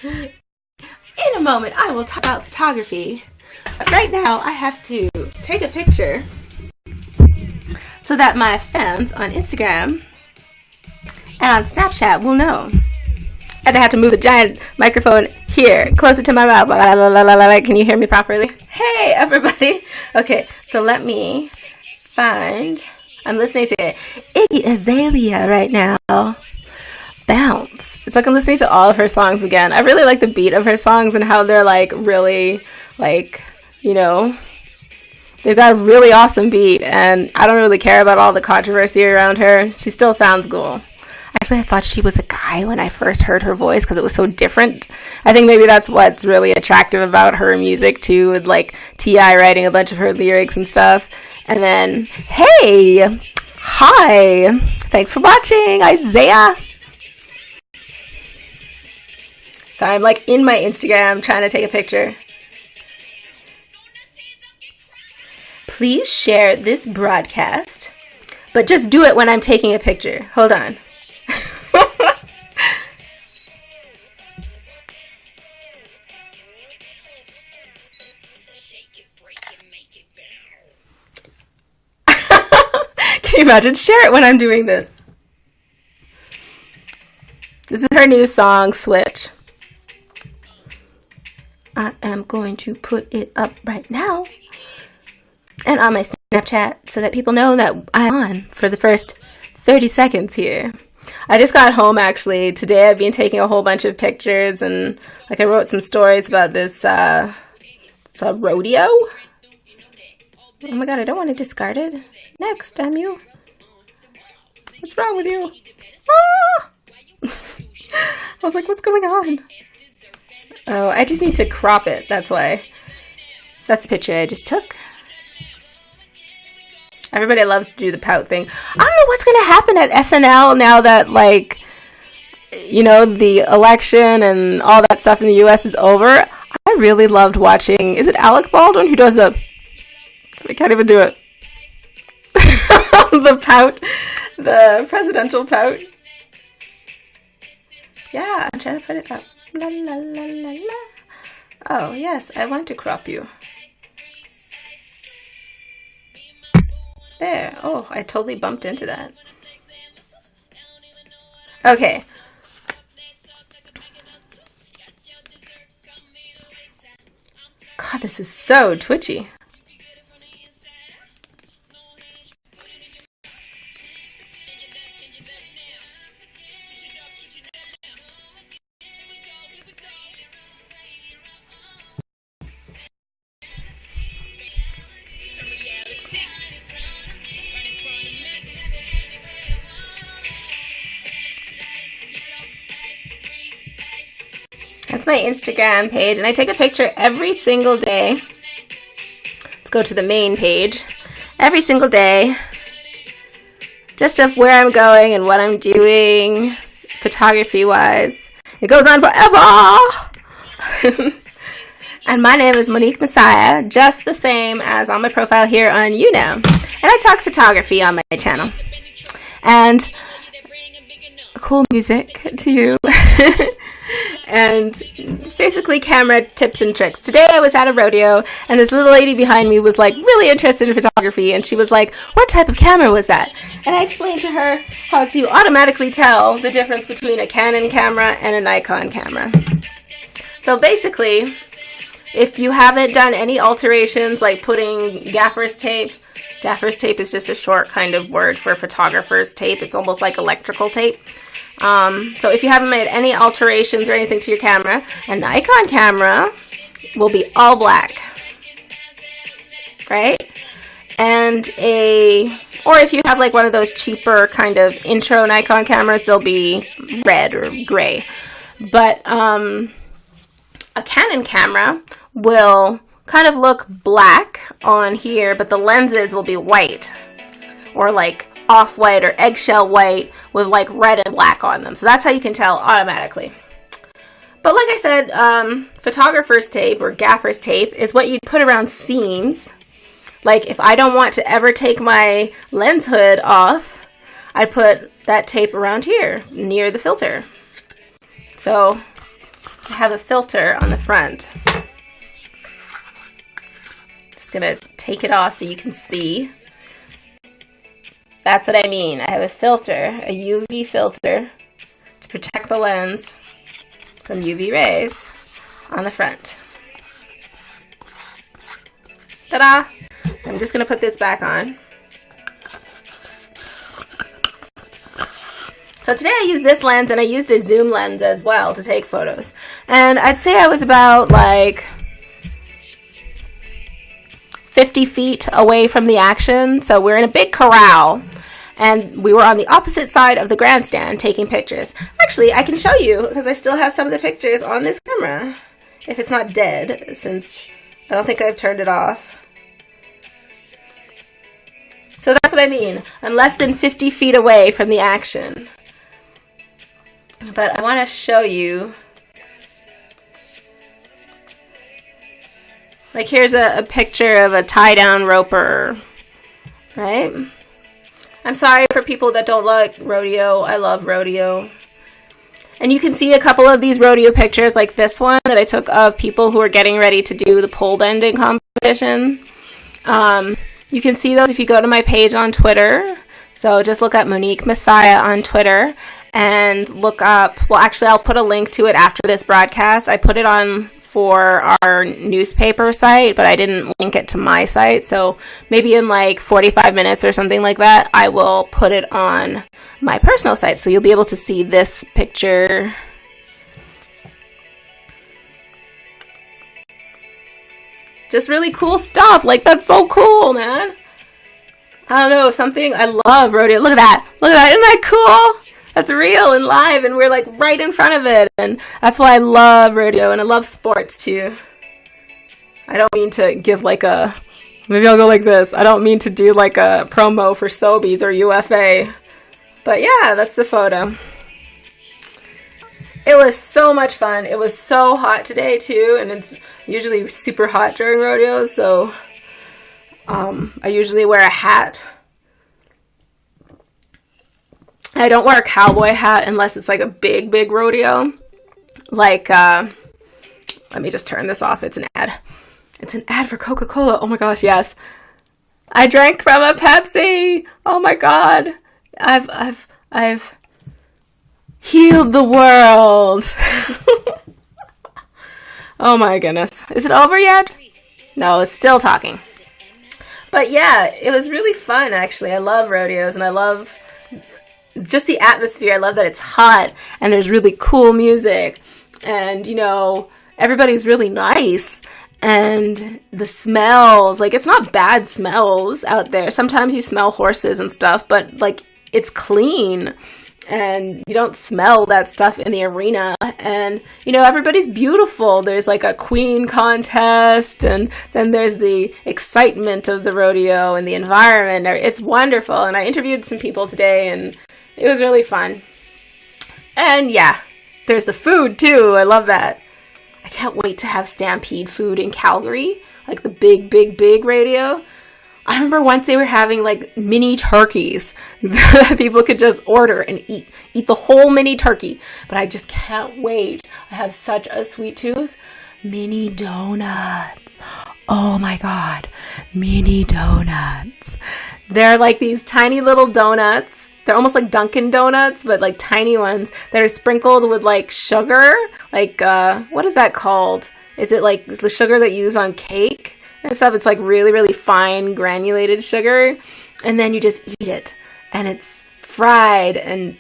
In a moment, I will talk about photography. But right now, I have to take a picture so that my fans on Instagram and on Snapchat will know. And I had to move the giant microphone here, closer to my mouth. Can you hear me properly? Hey, everybody. Okay, so let me find... I'm listening to Iggy Azalea right now. Bounce. It's like I'm listening to all of her songs again. I really like the beat of her songs and how they're like really like, you know, they've got a really awesome beat, and I don't really care about all the controversy around her. She still sounds cool. Actually, I thought she was a guy when I first heard her voice because it was so different. I think maybe that's what's really attractive about her music too, with like T.I. writing a bunch of her lyrics and stuff. And then, hey, hi, thanks for watching, Isaiah. So I'm like in my Instagram trying to take a picture. Please share this broadcast, but just do it when I'm taking a picture. Hold on. Can you imagine? Share it when I'm doing this. This is her new song, Switch. I am going to put it up right now and on my Snapchat so that people know that I'm on for the first 30 seconds here. I just got home actually. Today I've been taking a whole bunch of pictures, and like I wrote some stories about this it's a rodeo. Oh my god, I don't want to discard it. Next, damn you. What's wrong with you? Ah! I was like, what's going on? Oh, I just need to crop it. That's why. That's the picture I just took. Everybody loves to do the pout thing. I don't know what's going to happen at SNL now that, like, you know, the election and all that stuff in the U.S. is over. I really loved watching. Is it Alec Baldwin who does the... I can't even do it. The pout. The presidential pout. Yeah, I'm trying to put it up. La, la, la, la, la. Oh, yes, I want to crop you. There. Oh, I totally bumped into that. Okay. God, this is so twitchy. That's my Instagram page, and I take a picture every single day. Let's go to the main page. Every single day, just of where I'm going and what I'm doing, photography-wise. It goes on forever! And my name is Monique Massiah, just the same as on my profile here on YouNow. And I talk photography on my channel. And cool music to you. And basically camera tips and tricks. Today I was at a rodeo, and this little lady behind me was like really interested in photography, and she was like, what type of camera was that? And I explained to her how to automatically tell the difference between a Canon camera and a Nikon camera. So basically, if you haven't done any alterations like putting gaffer's tape is just a short kind of word for photographer's tape. It's almost like electrical tape. So if you haven't made any alterations or anything to your camera, a Nikon camera will be all black, right? And or if you have like one of those cheaper kind of intro Nikon cameras, they'll be red or gray. But a Canon camera will kind of look black on here, but the lenses will be white, or like off-white or eggshell white with like red and black on them. So that's how you can tell automatically. But like I said, photographer's tape or gaffer's tape is what you'd put around seams. Like if I don't want to ever take my lens hood off, I put that tape around here near the filter. So I have a filter on the front. Just gonna take it off so you can see. That's what I mean. I have a filter, a UV filter, to protect the lens from UV rays on the front. Ta-da! I'm just gonna put this back on. So today I used this lens, and I used a zoom lens as well to take photos. And I'd say I was about like 50 feet away from the action. So we're in a big corral, and we were on the opposite side of the grandstand taking pictures. Actually, I can show you because I still have some of the pictures on this camera, if it's not dead, since I don't think I've turned it off. So that's what I mean. I'm less than 50 feet away from the action. But I want to show you, like here's a picture of a tie-down roper, right? I'm sorry for people that don't like rodeo. I love rodeo. And you can see a couple of these rodeo pictures, like this one that I took of people who are getting ready to do the pole bending competition. You can see those if you go to my page on Twitter. So just look up Monique Massiah on Twitter. And look up, well actually I'll put a link to it after this broadcast. I put it on for our newspaper site, but I didn't link it to my site. So maybe in like 45 minutes or something like that, I will put it on my personal site. So you'll be able to see this picture. Just really cool stuff. Like, that's so cool, man. I don't know, something, I love rodeo. Look at that. Look at that. Isn't that cool? That's real and live, and we're like right in front of it, and that's why I love rodeo, and I love sports too. I don't mean to give like a, maybe I'll go like this. I don't mean to do like a promo for Sobeys or UFA, but yeah, that's the photo. It was so much fun. It was so hot today too, and it's usually super hot during rodeos, so I usually wear a hat. I don't wear a cowboy hat unless it's like a big rodeo. Like, let me just turn this off. It's an ad. It's an ad for Coca-Cola. Oh my gosh, yes. I drank from a Pepsi. Oh my God. I've healed the world. Oh my goodness. Is it over yet? No, it's still talking. But yeah, it was really fun actually. I love rodeos, and I love just the atmosphere. I love that it's hot and there's really cool music, and you know, everybody's really nice, and the smells, like, it's not bad smells out there. Sometimes you smell horses and stuff, but like, it's clean and you don't smell that stuff in the arena. And you know, everybody's beautiful. There's like a queen contest, and then there's the excitement of the rodeo and the environment. It's wonderful. And I interviewed some people today, and it was really fun. And yeah, there's the food too. I love that. I can't wait to have Stampede food in Calgary, like the big radio. I remember once they were having like mini turkeys that people could just order and eat the whole mini turkey. But I just can't wait. I have such a sweet tooth. Mini donuts. Oh my God. Mini donuts. They're like these tiny little donuts. They're almost like Dunkin' Donuts, but like tiny ones that are sprinkled with like sugar. Like, what is that called? Is it like the sugar that you use on cake and stuff? It's like really fine granulated sugar. And then you just eat it. And it's fried and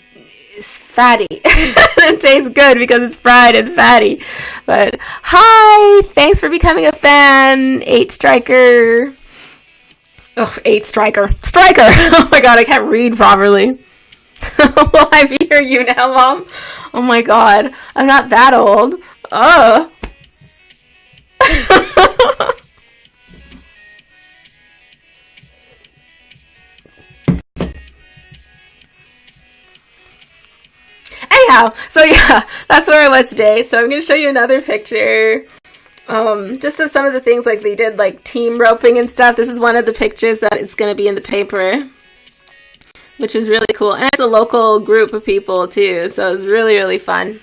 it's fatty. It tastes good because it's fried and fatty. But hi! Thanks for becoming a fan, 8 Striker. Oh, 8 Striker. Striker! Oh my God, I can't read properly. Will I be your YouNow mom? Oh my God, I'm not that old. Oh. Anyhow, so yeah, that's where I was today. So I'm going to show you another picture. Just of some of the things like they did, like team roping and stuff. This is one of the pictures that is going to be in the paper, which was really cool. And it's a local group of people too, so it was really fun.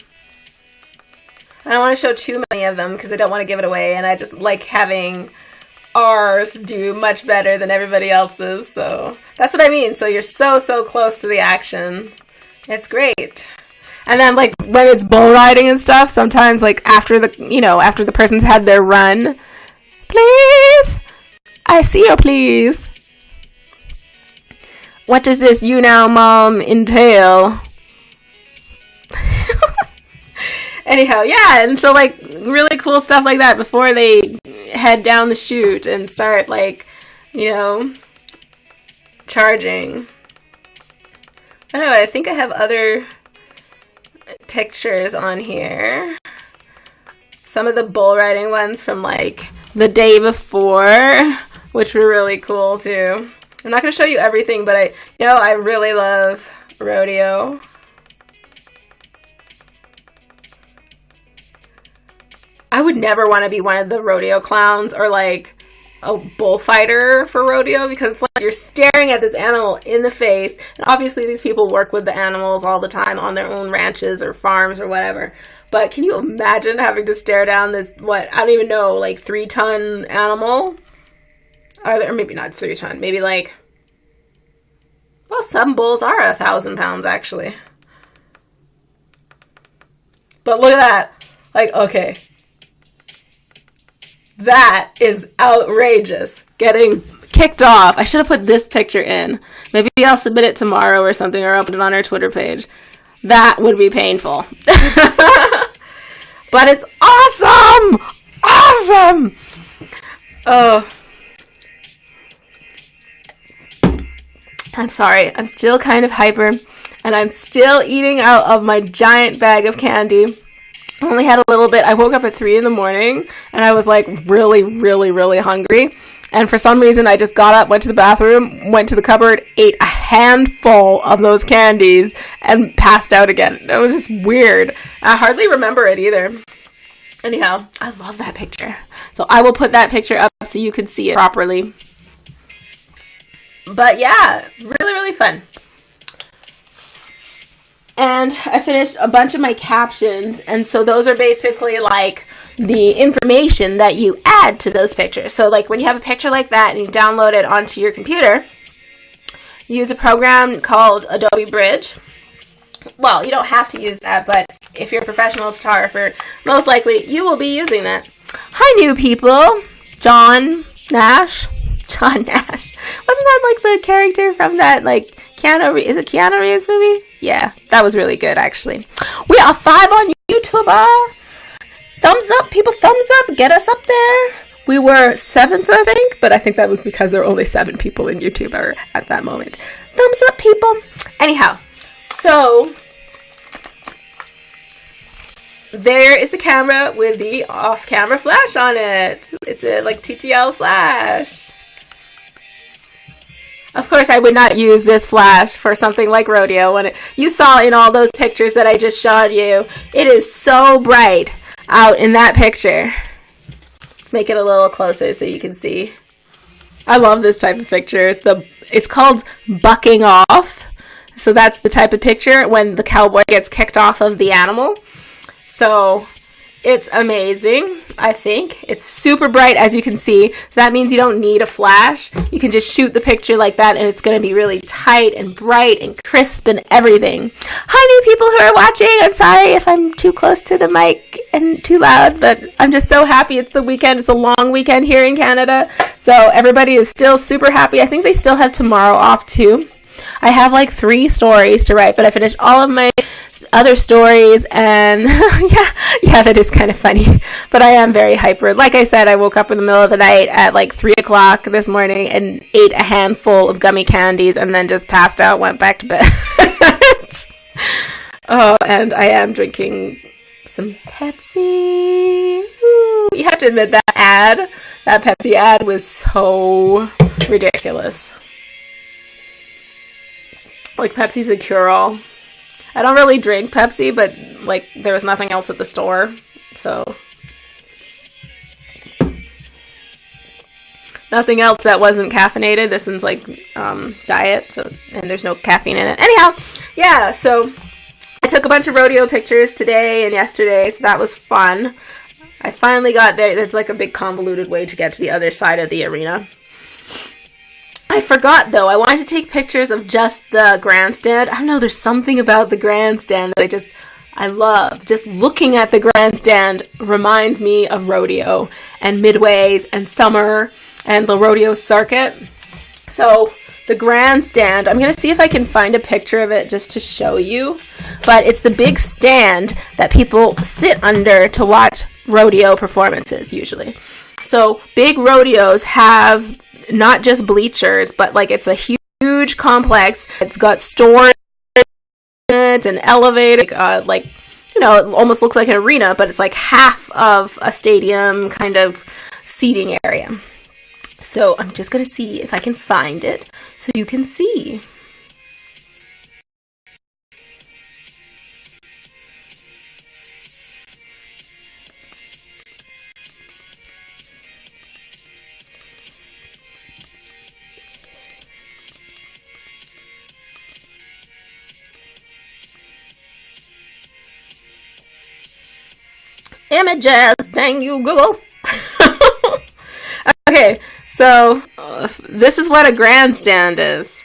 I don't want to show too many of them because I don't want to give it away, and I just like having ours do much better than everybody else's. So that's what I mean. So you're so close to the action. It's great. And then like when it's bull riding and stuff, sometimes like after the person's had their run, please, I see you, please. What does this YouNow mom entail? Anyhow, yeah, and so like really cool stuff like that before they head down the chute and start like, charging. I don't know, I think I have other pictures on here. Some of the bull riding ones from like the day before, which were really cool too. I'm not going to show you everything, but I really love rodeo. I would never want to be one of the rodeo clowns or like a bullfighter for rodeo, because it's like you're staring at this animal in the face. And obviously these people work with the animals all the time on their own ranches or farms or whatever. But can you imagine having to stare down this, I don't even know, like 3-ton animal? Or maybe not 3-ton, maybe like, well, some bulls are 1,000 pounds actually. But look at that. Like, okay. That is outrageous. Getting kicked off. I should have put this picture in. Maybe I'll submit it tomorrow or something, or I'll put it on our Twitter page. That would be painful. But it's awesome! Awesome! Oh. I'm sorry. I'm still kind of hyper, and I'm still eating out of my giant bag of candy. I only had a little bit. I woke up at 3 in the morning and I was like really hungry. And for some reason I just got up, went to the bathroom, went to the cupboard, ate a handful of those candies and passed out again. It was just weird. I hardly remember it either. Anyhow, I love that picture. So I will put that picture up so you can see it properly. But yeah, really fun. And I finished a bunch of my captions, and so those are basically like the information that you add to those pictures. So like when you have a picture like that and you download it onto your computer, you use a program called Adobe Bridge. Well, you don't have to use that, but if you're a professional photographer, most likely you will be using that. Hi, new people. John Nash. Wasn't that like the character from that like Keanu Reeves movie? Yeah, that was really good actually. We are 5 on YouTube. Thumbs up, people, thumbs up. Get us up there. We were 7th, I think, but I think that was because there were only 7 people in YouTube at that moment. Thumbs up, people. Anyhow, so there is the camera with the off-camera flash on it. It's a like TTL flash. Of course, I would not use this flash for something like rodeo. When you saw in all those pictures that I just showed you, it is so bright out in that picture. Let's make it a little closer so you can see. I love this type of picture. It's called bucking off. So that's the type of picture when the cowboy gets kicked off of the animal. So it's amazing, I think. It's super bright, as you can see. So that means you don't need a flash. You can just shoot the picture like that, and it's going to be really tight and bright and crisp and everything. Hi, new people who are watching. I'm sorry if I'm too close to the mic and too loud, but I'm just so happy it's the weekend. It's a long weekend here in Canada. So everybody is still super happy. I think they still have tomorrow off, too. I have like 3 stories to write, but I finished all of my other stories, and yeah, that is kind of funny, but I am very hyper. Like I said, I woke up in the middle of the night at like 3 o'clock this morning and ate a handful of gummy candies and then just passed out, went back to bed. Oh, and I am drinking some Pepsi. Ooh. You have to admit that Pepsi ad was so ridiculous. Like, Pepsi's a cure-all. I don't really drink Pepsi, but, like, there was nothing else at the store, so. Nothing else that wasn't caffeinated. This one's, like, diet, so, and there's no caffeine in it. Anyhow, yeah, so I took a bunch of rodeo pictures today and yesterday, so that was fun. I finally got there. There's like a big convoluted way to get to the other side of the arena. I forgot, though. I wanted to take pictures of just the grandstand. I don't know, there's something about the grandstand that I love. Just looking at the grandstand reminds me of rodeo and midways and summer and the rodeo circuit. So the grandstand, I'm going to see if I can find a picture of it just to show you. But it's the big stand that people sit under to watch rodeo performances usually. So big rodeos have not just bleachers, but like it's a huge complex. It's got storage and elevator, like, you know, it almost looks like an arena, but it's like half of a stadium kind of seating area. So I'm just going to see if I can find it so you can see. Images, dang you, Google. Okay, so this is what a grandstand is.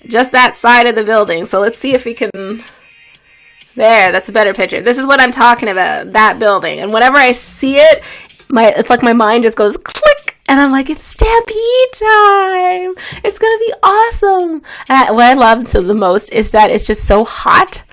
Just that side of the building. So let's see if we can... There, that's a better picture. This is what I'm talking about, that building. And whenever I see it, it's like my mind just goes click. And I'm like, it's Stampede time. It's going to be awesome. And what I love the most is that it's just so hot.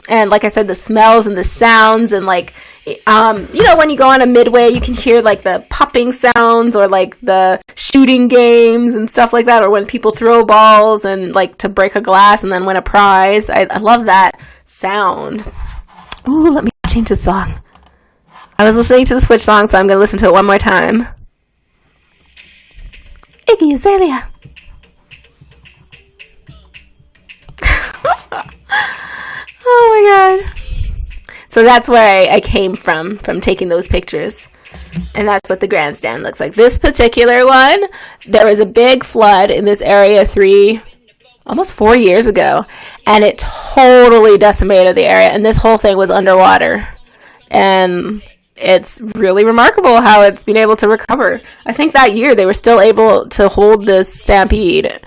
And like I said, the smells and the sounds and like, you know, when you go on a midway, you can hear like the popping sounds or like the shooting games and stuff like that. Or when people throw balls and like to break a glass and then win a prize. I love that sound. Ooh, let me change the song. I was listening to the Switch song, so I'm going to listen to it one more time. Iggy Azalea. Oh my god. So that's where I came from taking those pictures. And that's what the grandstand looks like. This particular one, there was a big flood in this area almost 4 years ago. And it totally decimated the area. And this whole thing was underwater. And it's really remarkable how it's been able to recover. I think that year they were still able to hold this stampede.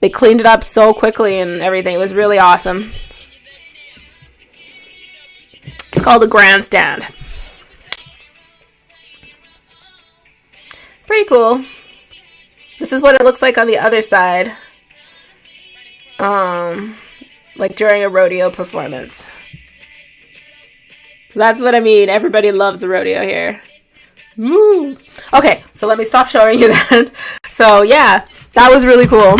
They cleaned it up so quickly and everything. It was really awesome. It's called a grandstand. Pretty cool. This is what it looks like on the other side. Like during a rodeo performance. So that's what I mean. Everybody loves the rodeo here. Woo! Okay, so let me stop showing you that. So yeah, that was really cool.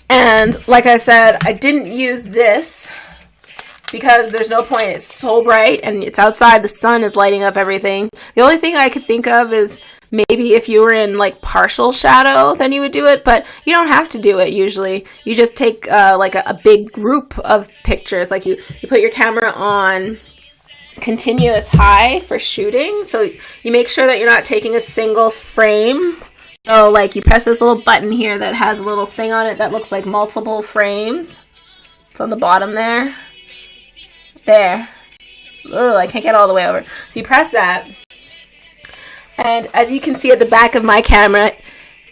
And like I said, I didn't use this because there's no point. It's so bright and it's outside. The sun is lighting up everything. The only thing I could think of is maybe if you were in like partial shadow, then you would do it, but you don't have to do it usually. You just take like a big group of pictures. Like you put your camera on continuous high for shooting. So you make sure that you're not taking a single frame. So like you press this little button here that has a little thing on it that looks like multiple frames. It's on the bottom there. There. Oh, I can't get all the way over. So you press that. And as you can see at the back of my camera,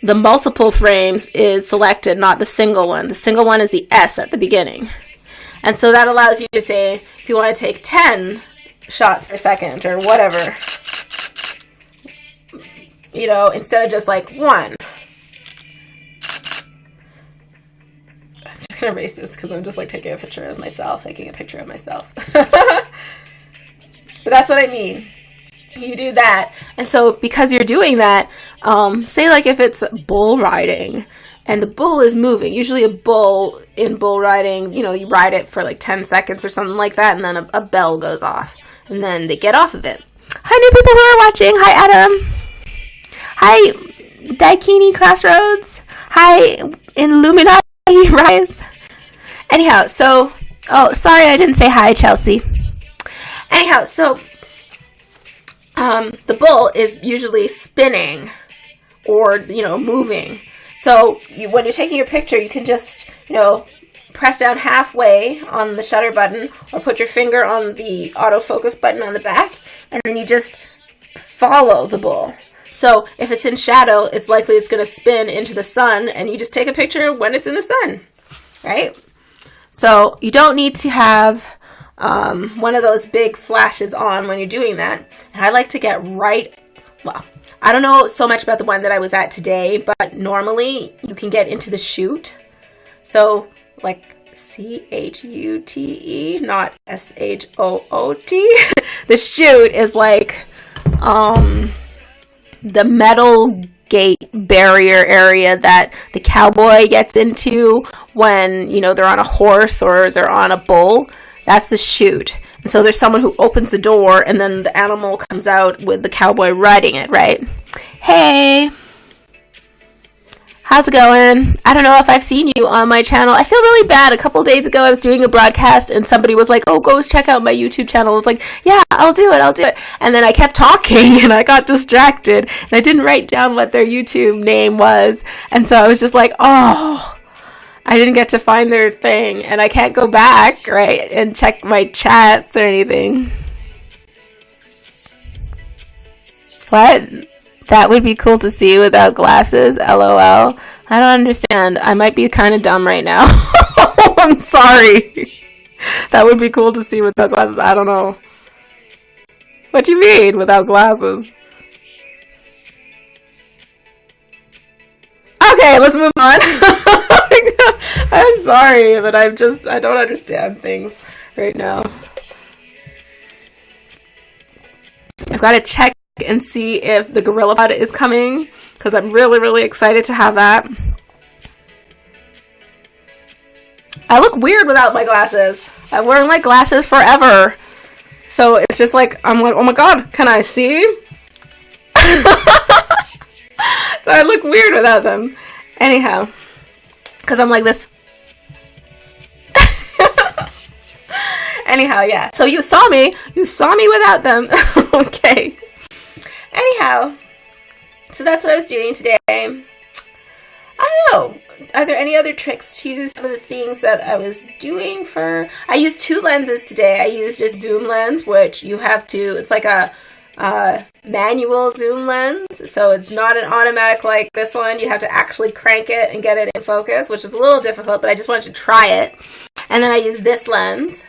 the multiple frames is selected, not the single one. The single one is the S at the beginning. And so that allows you to say, if you want to take 10 shots per second or whatever, you know, instead of just like one. I'm just going to erase this because I'm just like taking a picture of myself, But that's what I mean. You do that. And so because you're doing that, say like if it's bull riding and the bull is moving, usually a bull in bull riding, you know, you ride it for like 10 seconds or something like that, and then a bell goes off and then they get off of it. Hi, new people who are watching. Hi, Adam. Hi, Daikini Crossroads. Hi, Illuminati Rise. Anyhow, so, oh, sorry I didn't say hi, Chelsea. Anyhow, so the bull is usually spinning or, you know, moving. So when you're taking your picture, you can just, you know, press down halfway on the shutter button, or put your finger on the autofocus button on the back, and then you just follow the bull. So if it's in shadow, it's likely it's going to spin into the sun, and you just take a picture when it's in the sun, right? So you don't need to have one of those big flashes on when you're doing that. And I like to get right, well, I don't know so much about the one that I was at today, but normally you can get into the shoot. So like C-H-U-T-E, not S-H-O-O-T. The chute is like the metal gate barrier area that the cowboy gets into when, you know, they're on a horse or they're on a bull. That's the chute. And so there's someone who opens the door, and then the animal comes out with the cowboy riding it, right? Hey! How's it going? I don't know if I've seen you on my channel. I feel really bad. A couple days ago, I was doing a broadcast, and somebody was like, oh, go check out my YouTube channel. I was like, yeah, I'll do it. And then I kept talking, and I got distracted, and I didn't write down what their YouTube name was. And so I was just like, oh, I didn't get to find their thing, and I can't go back, right, and check my chats or anything. What? That would be cool to see without glasses, LOL. I don't understand. I might be kind of dumb right now. I'm sorry. That would be cool to see without glasses. I don't know. What do you mean, without glasses? Okay, let's move on. I'm sorry, but I don't understand things right now. I've got to check and see if the Gorilla Pod is coming, because I'm really, really excited to have that. I look weird without my glasses. I've worn my glasses forever. So it's just like, I'm like, oh my god, can I see? So I look weird without them. Anyhow, because I'm like this. Anyhow, yeah. So you saw me without them. Okay. Anyhow, so that's what I was doing today. I don't know. Are there any other tricks to some of the things that I was doing for... I used two lenses today. I used a zoom lens, which you have to... It's like a manual zoom lens. So it's not an automatic like this one. You have to actually crank it and get it in focus, which is a little difficult, but I just wanted to try it. And then I used this lens.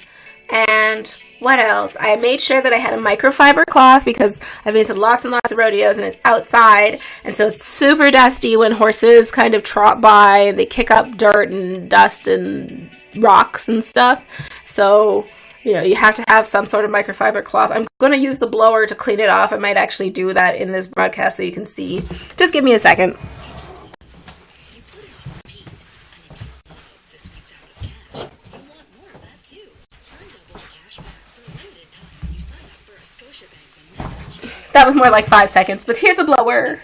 And what else? I made sure that I had a microfiber cloth because I've been to lots and lots of rodeos and it's outside. And so it's super dusty when horses kind of trot by and they kick up dirt and dust and rocks and stuff. So, you know, you have to have some sort of microfiber cloth. I'm going to use the blower to clean it off. I might actually do that in this broadcast so you can see. Just give me a second. That was more like 5 seconds, but here's the blower.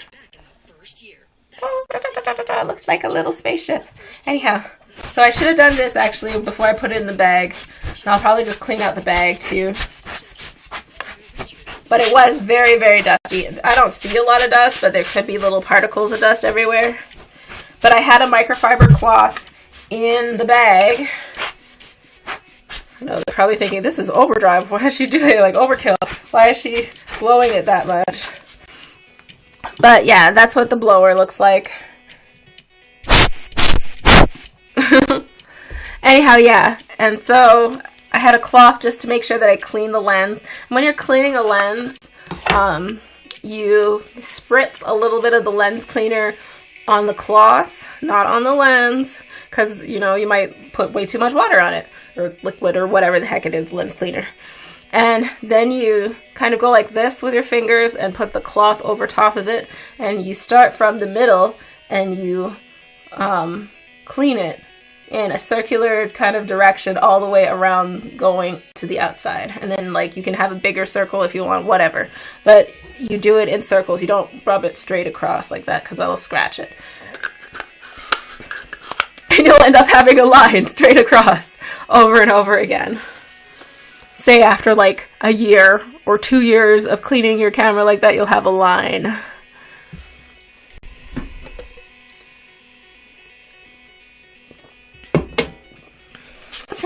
Oh, it looks like a little spaceship. Anyhow, so I should have done this actually before I put it in the bag. And I'll probably just clean out the bag too. But it was very, very dusty. I don't see a lot of dust, but there could be little particles of dust everywhere. But I had a microfiber cloth in the bag. I know, they're probably thinking, this is overdrive. Why is she doing it? Like overkill. Why is she blowing it that much? But yeah, that's what the blower looks like. Anyhow, yeah. And so I had a cloth just to make sure that I clean the lens. And when you're cleaning a lens, you spritz a little bit of the lens cleaner on the cloth, not on the lens, because, you know, you might put way too much water on it, or liquid, or whatever the heck it is, lens cleaner. And then you kind of go like this with your fingers and put the cloth over top of it, and you start from the middle and you clean it in a circular kind of direction all the way around going to the outside. And then like you can have a bigger circle if you want, whatever. But you do it in circles. You don't rub it straight across like that because that'll scratch it. And you'll end up having a line straight across over and over again. Say after like a year or 2 years of cleaning your camera like that, you'll have a line.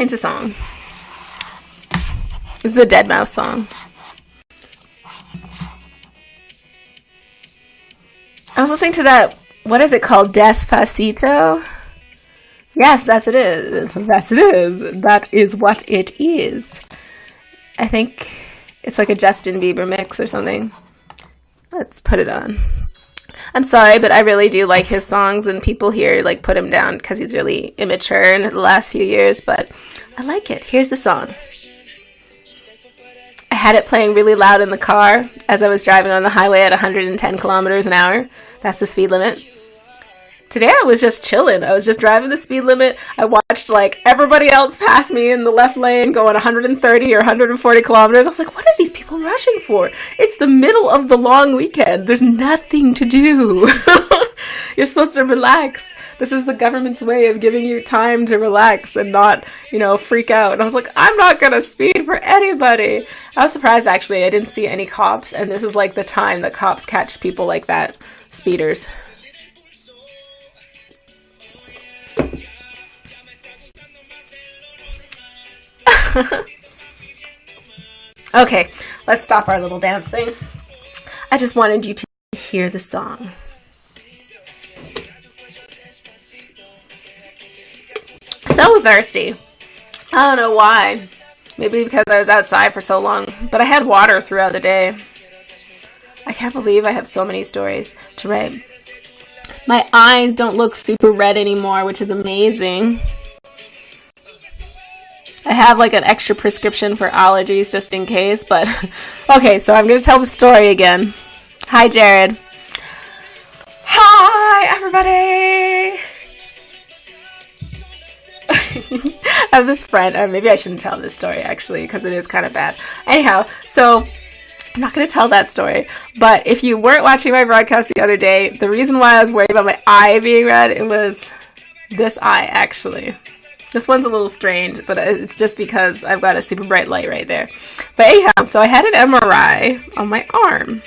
change the song. This is the Dead Mouse song. I was listening to that, what is it called? Despacito? Yes, that's it is. That is what it is. I think it's like a Justin Bieber mix or something. Let's put it on. I'm sorry, but I really do like his songs, and people here like put him down because he's really immature in the last few years, but I like it. Here's the song. I had it playing really loud in the car as I was driving on the highway at 110 kilometers an hour. That's the speed limit. Today I was just chilling. I was just driving the speed limit. I watched like everybody else pass me in the left lane going 130 or 140 kilometers. I was like, what are these people rushing for? It's the middle of the long weekend. There's nothing to do. You're supposed to relax. This is the government's way of giving you time to relax and not, you know, freak out. And I was like, I'm not going to speed for anybody. I was surprised, actually. I didn't see any cops. And this is like the time that cops catch people like that, speeders. Okay, let's stop our little dance thing. I just wanted you to hear the song. So thirsty. I don't know why. Maybe because I was outside for so long, but I had water throughout the day. I can't believe I have so many stories to write. My eyes don't look super red anymore, which is amazing. I have like an extra prescription for allergies just in case, but okay, so I'm going to tell the story again. Hi, Jared. Hi, everybody. I have this friend, or maybe I shouldn't tell this story actually, because it is kind of bad. Anyhow, so I'm not going to tell that story, but if you weren't watching my broadcast the other day, the reason why I was worried about my eye being red, it was this eye actually. This one's a little strange, but it's just because I've got a super bright light right there. But anyhow, so I had an MRI on my arm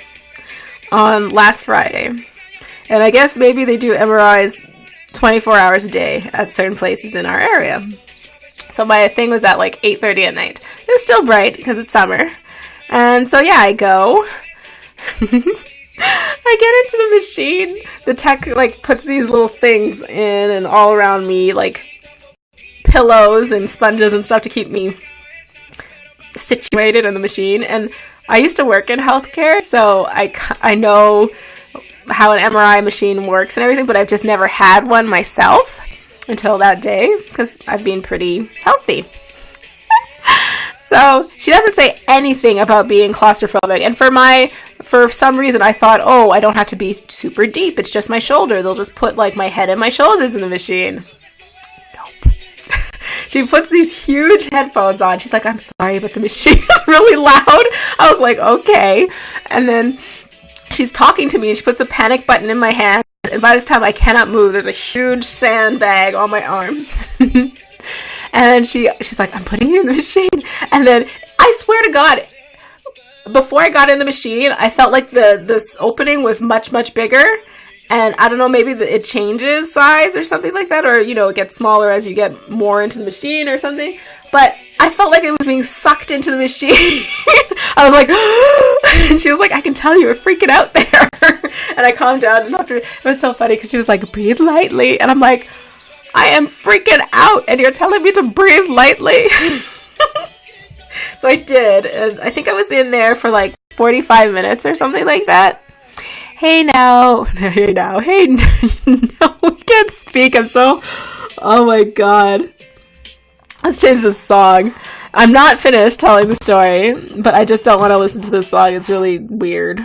on last Friday. And I guess maybe they do MRIs 24 hours a day at certain places in our area. So my thing was at like 8:30 at night. It was still bright because it's summer. And so yeah, I go. I get into the machine. The tech like puts these little things in and all around me, like pillows and sponges and stuff to keep me situated in the machine. And I used to work in healthcare, so I know how an MRI machine works and everything, but I've just never had one myself until that day because I've been pretty healthy. So she doesn't say anything about being claustrophobic. And for some reason I thought, oh, I don't have to be super deep. It's just my shoulder. They'll just put like my head and my shoulders in the machine. She puts these huge headphones on. She's like, I'm sorry, but the machine is really loud. I was like, okay. And then she's talking to me, and she puts the panic button in my hand. And by this time, I cannot move. There's a huge sandbag on my arm. And she's like, I'm putting you in the machine. And then, I swear to God, before I got in the machine, I felt like this opening was much, much bigger. And I don't know, maybe it changes size or something like that, or, you know, it gets smaller as you get more into the machine or something. But I felt like it was being sucked into the machine. I was like, and she was like, I can tell you were freaking out there. And I calmed down, and after, it was so funny because she was like, breathe lightly. And I'm like, I am freaking out, and you're telling me to breathe lightly? So I did, and I think I was in there for like 45 minutes or something like that. Hey now, no, we can't speak, I'm so, oh my god. Let's change this song. I'm not finished telling the story, but I just don't want to listen to this song, it's really weird.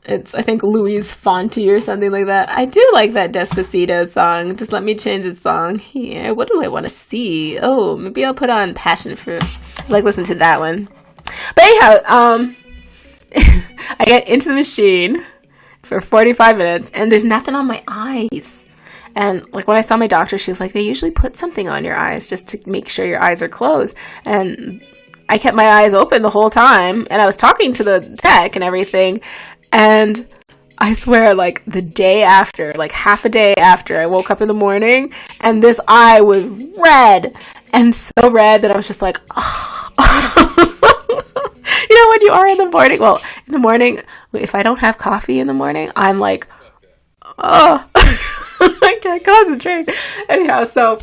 It's, I think, Louise Fonte or something like that. I do like that Despacito song, just let me change the song here. What do I want to see? Oh, maybe I'll put on Passion Fruit. I like listen to that one. But anyhow, I get into the machine for 45 minutes, and there's nothing on my eyes. And like when I saw my doctor, she was like, they usually put something on your eyes just to make sure your eyes are closed. And I kept my eyes open the whole time, and I was talking to the tech and everything. And I swear, like the day after, like half a day after, I woke up in the morning, and this eye was red. and so red that I was just like, oh. You know, when you are in the morning, well, in the morning, if I don't have coffee in the morning, I'm like, oh, I can't concentrate. Anyhow, so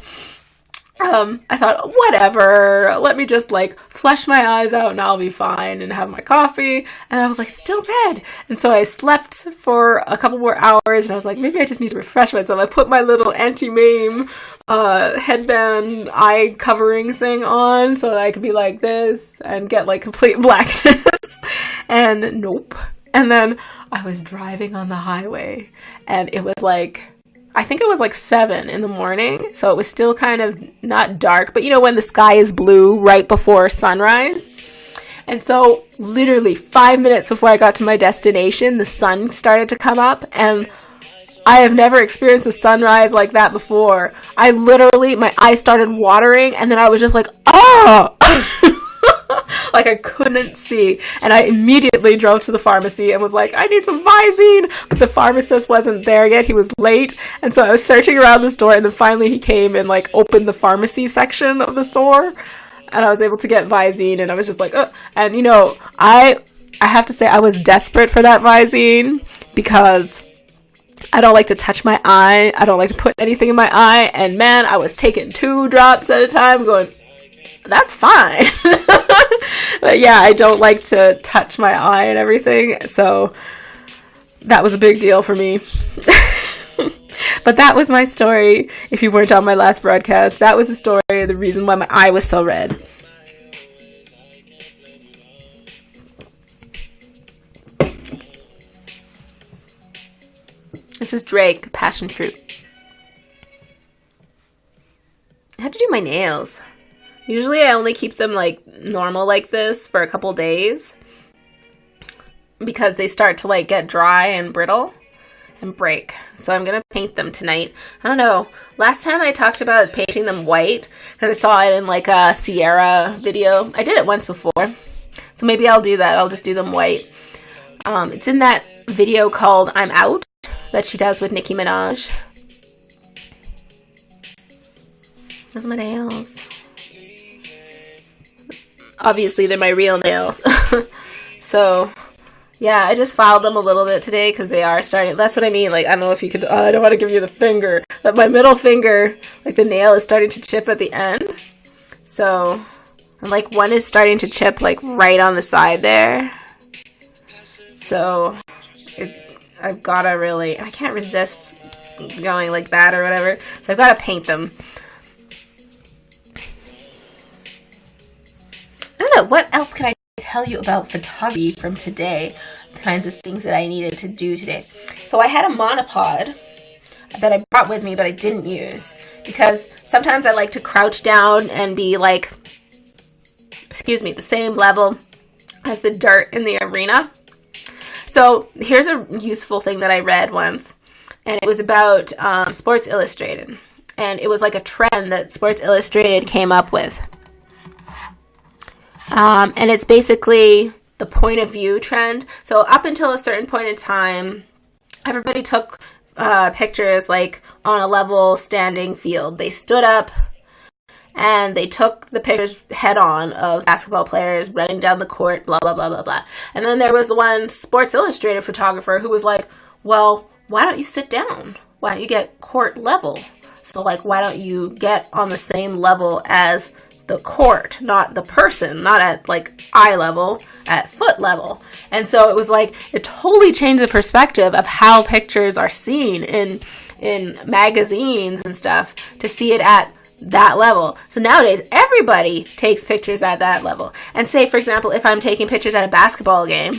I thought, whatever, let me just like flush my eyes out and I'll be fine and have my coffee. And I was like, it's still red. And so I slept for a couple more hours and I was like, maybe I just need to refresh myself. I put my little anti-mame headband eye covering thing on so that I could be like this and get like complete blackness. And nope. And then I was driving on the highway and it was like, I think it was like 7 in the morning, so it was still kind of not dark, but you know when the sky is blue right before sunrise? And so literally 5 minutes before I got to my destination, the sun started to come up, and I have never experienced a sunrise like that before. I literally, my eyes started watering, and then I was just like, oh! Like I couldn't see, and I immediately drove to the pharmacy and was like, I need some Visine, but the pharmacist wasn't there yet. He was late, and so I was searching around the store, and then finally he came and like opened the pharmacy section of the store, and I was able to get Visine, and I was just like, oh. And you know, I have to say I was desperate for that Visine because I don't like to touch my eye. I don't like to put anything in my eye, and man, I was taking 2 drops at a time going, that's fine. But yeah, I don't like to touch my eye and everything, so that was a big deal for me. But that was my story. If you weren't on my last broadcast, that was the story, the reason why my eye was so red. This is Drake, Passion Fruit. I have to do my nails. Usually I only keep them like normal like this for a couple days because they start to like get dry and brittle and break. So I'm going to paint them tonight. I don't know. Last time I talked about painting them white because I saw it in like a Sierra video. I did it once before. So maybe I'll do that. I'll just do them white. It's in that video called I'm Out that she does with Nicki Minaj. Those are my nails. Obviously, they're my real nails. So, yeah, I just filed them a little bit today because they are starting. That's what I mean. Like, I don't know if you could. I don't want to give you the finger. But my middle finger, like the nail is starting to chip at the end. So, and like one is starting to chip like right on the side there. So, I've got to really. I can't resist going like that or whatever. So I've got to paint them. I don't know, what else can I tell you about photography from today? The kinds of things that I needed to do today. So I had a monopod that I brought with me, but I didn't use. Because sometimes I like to crouch down and be like, the same level as the dirt in the arena. So here's a useful thing that I read once. And it was about Sports Illustrated. And it was like a trend that Sports Illustrated came up with. And it's basically the point of view trend. So up until a certain point in time, everybody took pictures like on a level standing field. They stood up and they took the pictures head on of basketball players running down the court, blah, blah, blah, blah, blah. And then there was the one Sports Illustrated photographer who was like, well, why don't you sit down? Why don't you get court level? So like, why don't you get on the same level as the court, not the person, not at like eye level, at foot level. And so it was like, it totally changed the perspective of how pictures are seen in magazines and stuff, to see it at that level. So nowadays, everybody takes pictures at that level. And say, for example, if I'm taking pictures at a basketball game,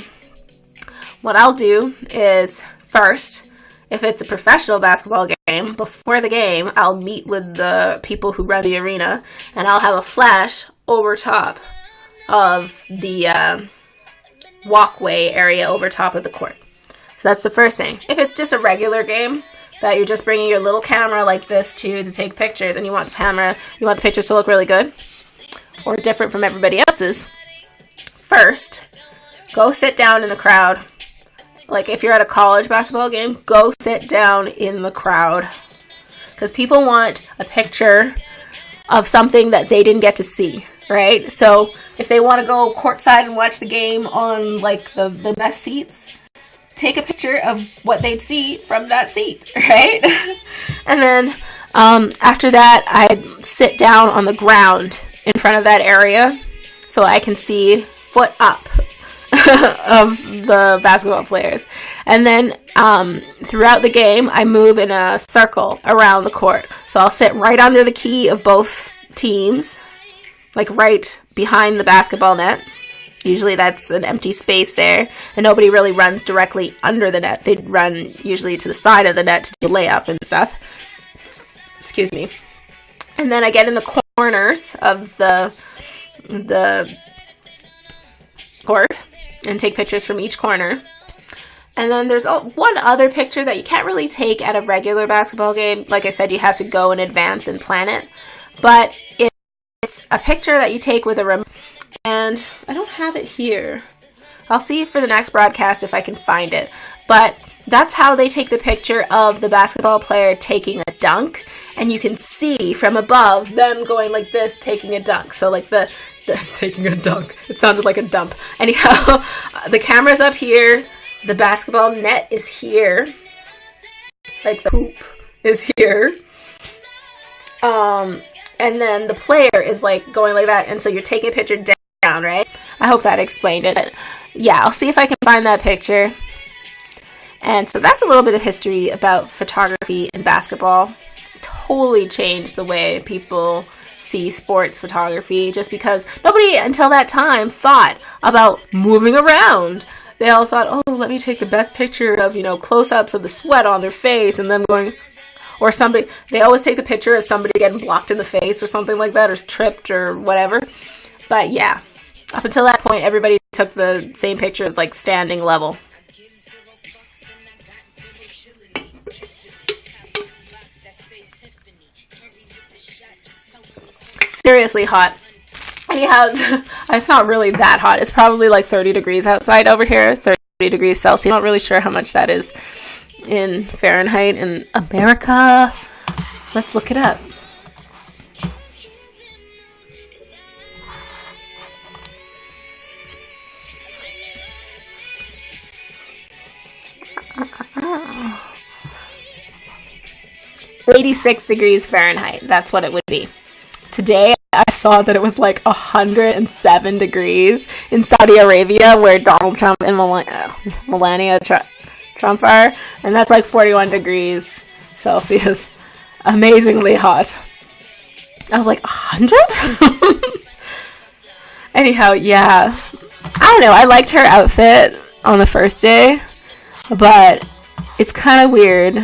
what I'll do is first, if it's a professional basketball game, before the game, I'll meet with the people who run the arena, and I'll have a flash over top of the walkway area over top of the court. So that's the first thing. If it's just a regular game that you're just bringing your little camera like this to take pictures, and you want the pictures to look really good or different from everybody else's, first, go sit down in the crowd. Like if you're at a college basketball game, go sit down in the crowd. Because people want a picture of something that they didn't get to see, right? So if they want to go courtside and watch the game on like the best seats, take a picture of what they'd see from that seat, right? And then after that, I'd sit down on the ground in front of that area so I can see foot up of the basketball players. And then throughout the game, I move in a circle around the court. So I'll sit right under the key of both teams, like right behind the basketball net. Usually that's an empty space there, and nobody really runs directly under the net. They run usually to the side of the net to do layup and stuff. Excuse me. And then I get in the corners of the court and take pictures from each corner. And then there's one other picture that you can't really take at a regular basketball game. Like I said, you have to go in advance and plan it. But it's a picture that you take with a remote. And I don't have it here. I'll see for the next broadcast if I can find it. But that's how they take the picture of the basketball player taking a dunk. And you can see from above them going like this, taking a dunk. So like the taking a dunk. It sounded like a dump. Anyhow, the camera's up here. The basketball net is here. Like the hoop is here. And then the player is like going like that. And so you're taking a picture down, right? I hope that explained it. But yeah, I'll see if I can find that picture. And so that's a little bit of history about photography and basketball. Totally changed the way people see sports photography, just because nobody until that time thought about moving around. They all thought, oh, let me take the best picture of, close-ups of the sweat on their face and them going, or somebody, they always take the picture of somebody getting blocked in the face or something like that, or tripped or whatever. But yeah, up until that point, everybody took the same picture, like standing level. Seriously hot. Anyhow, it's not really that hot. It's probably like 30 degrees outside over here, 30 degrees Celsius. I'm not really sure how much that is in Fahrenheit in America. Let's look it up. Oh. 86 degrees Fahrenheit. That's what it would be. Today, I saw that it was like 107 degrees in Saudi Arabia, where Donald Trump and Melania Trump are, and that's like 41 degrees Celsius. Amazingly hot. I was like, 100? Anyhow, yeah. I don't know, I liked her outfit on the first day, but it's kind of weird.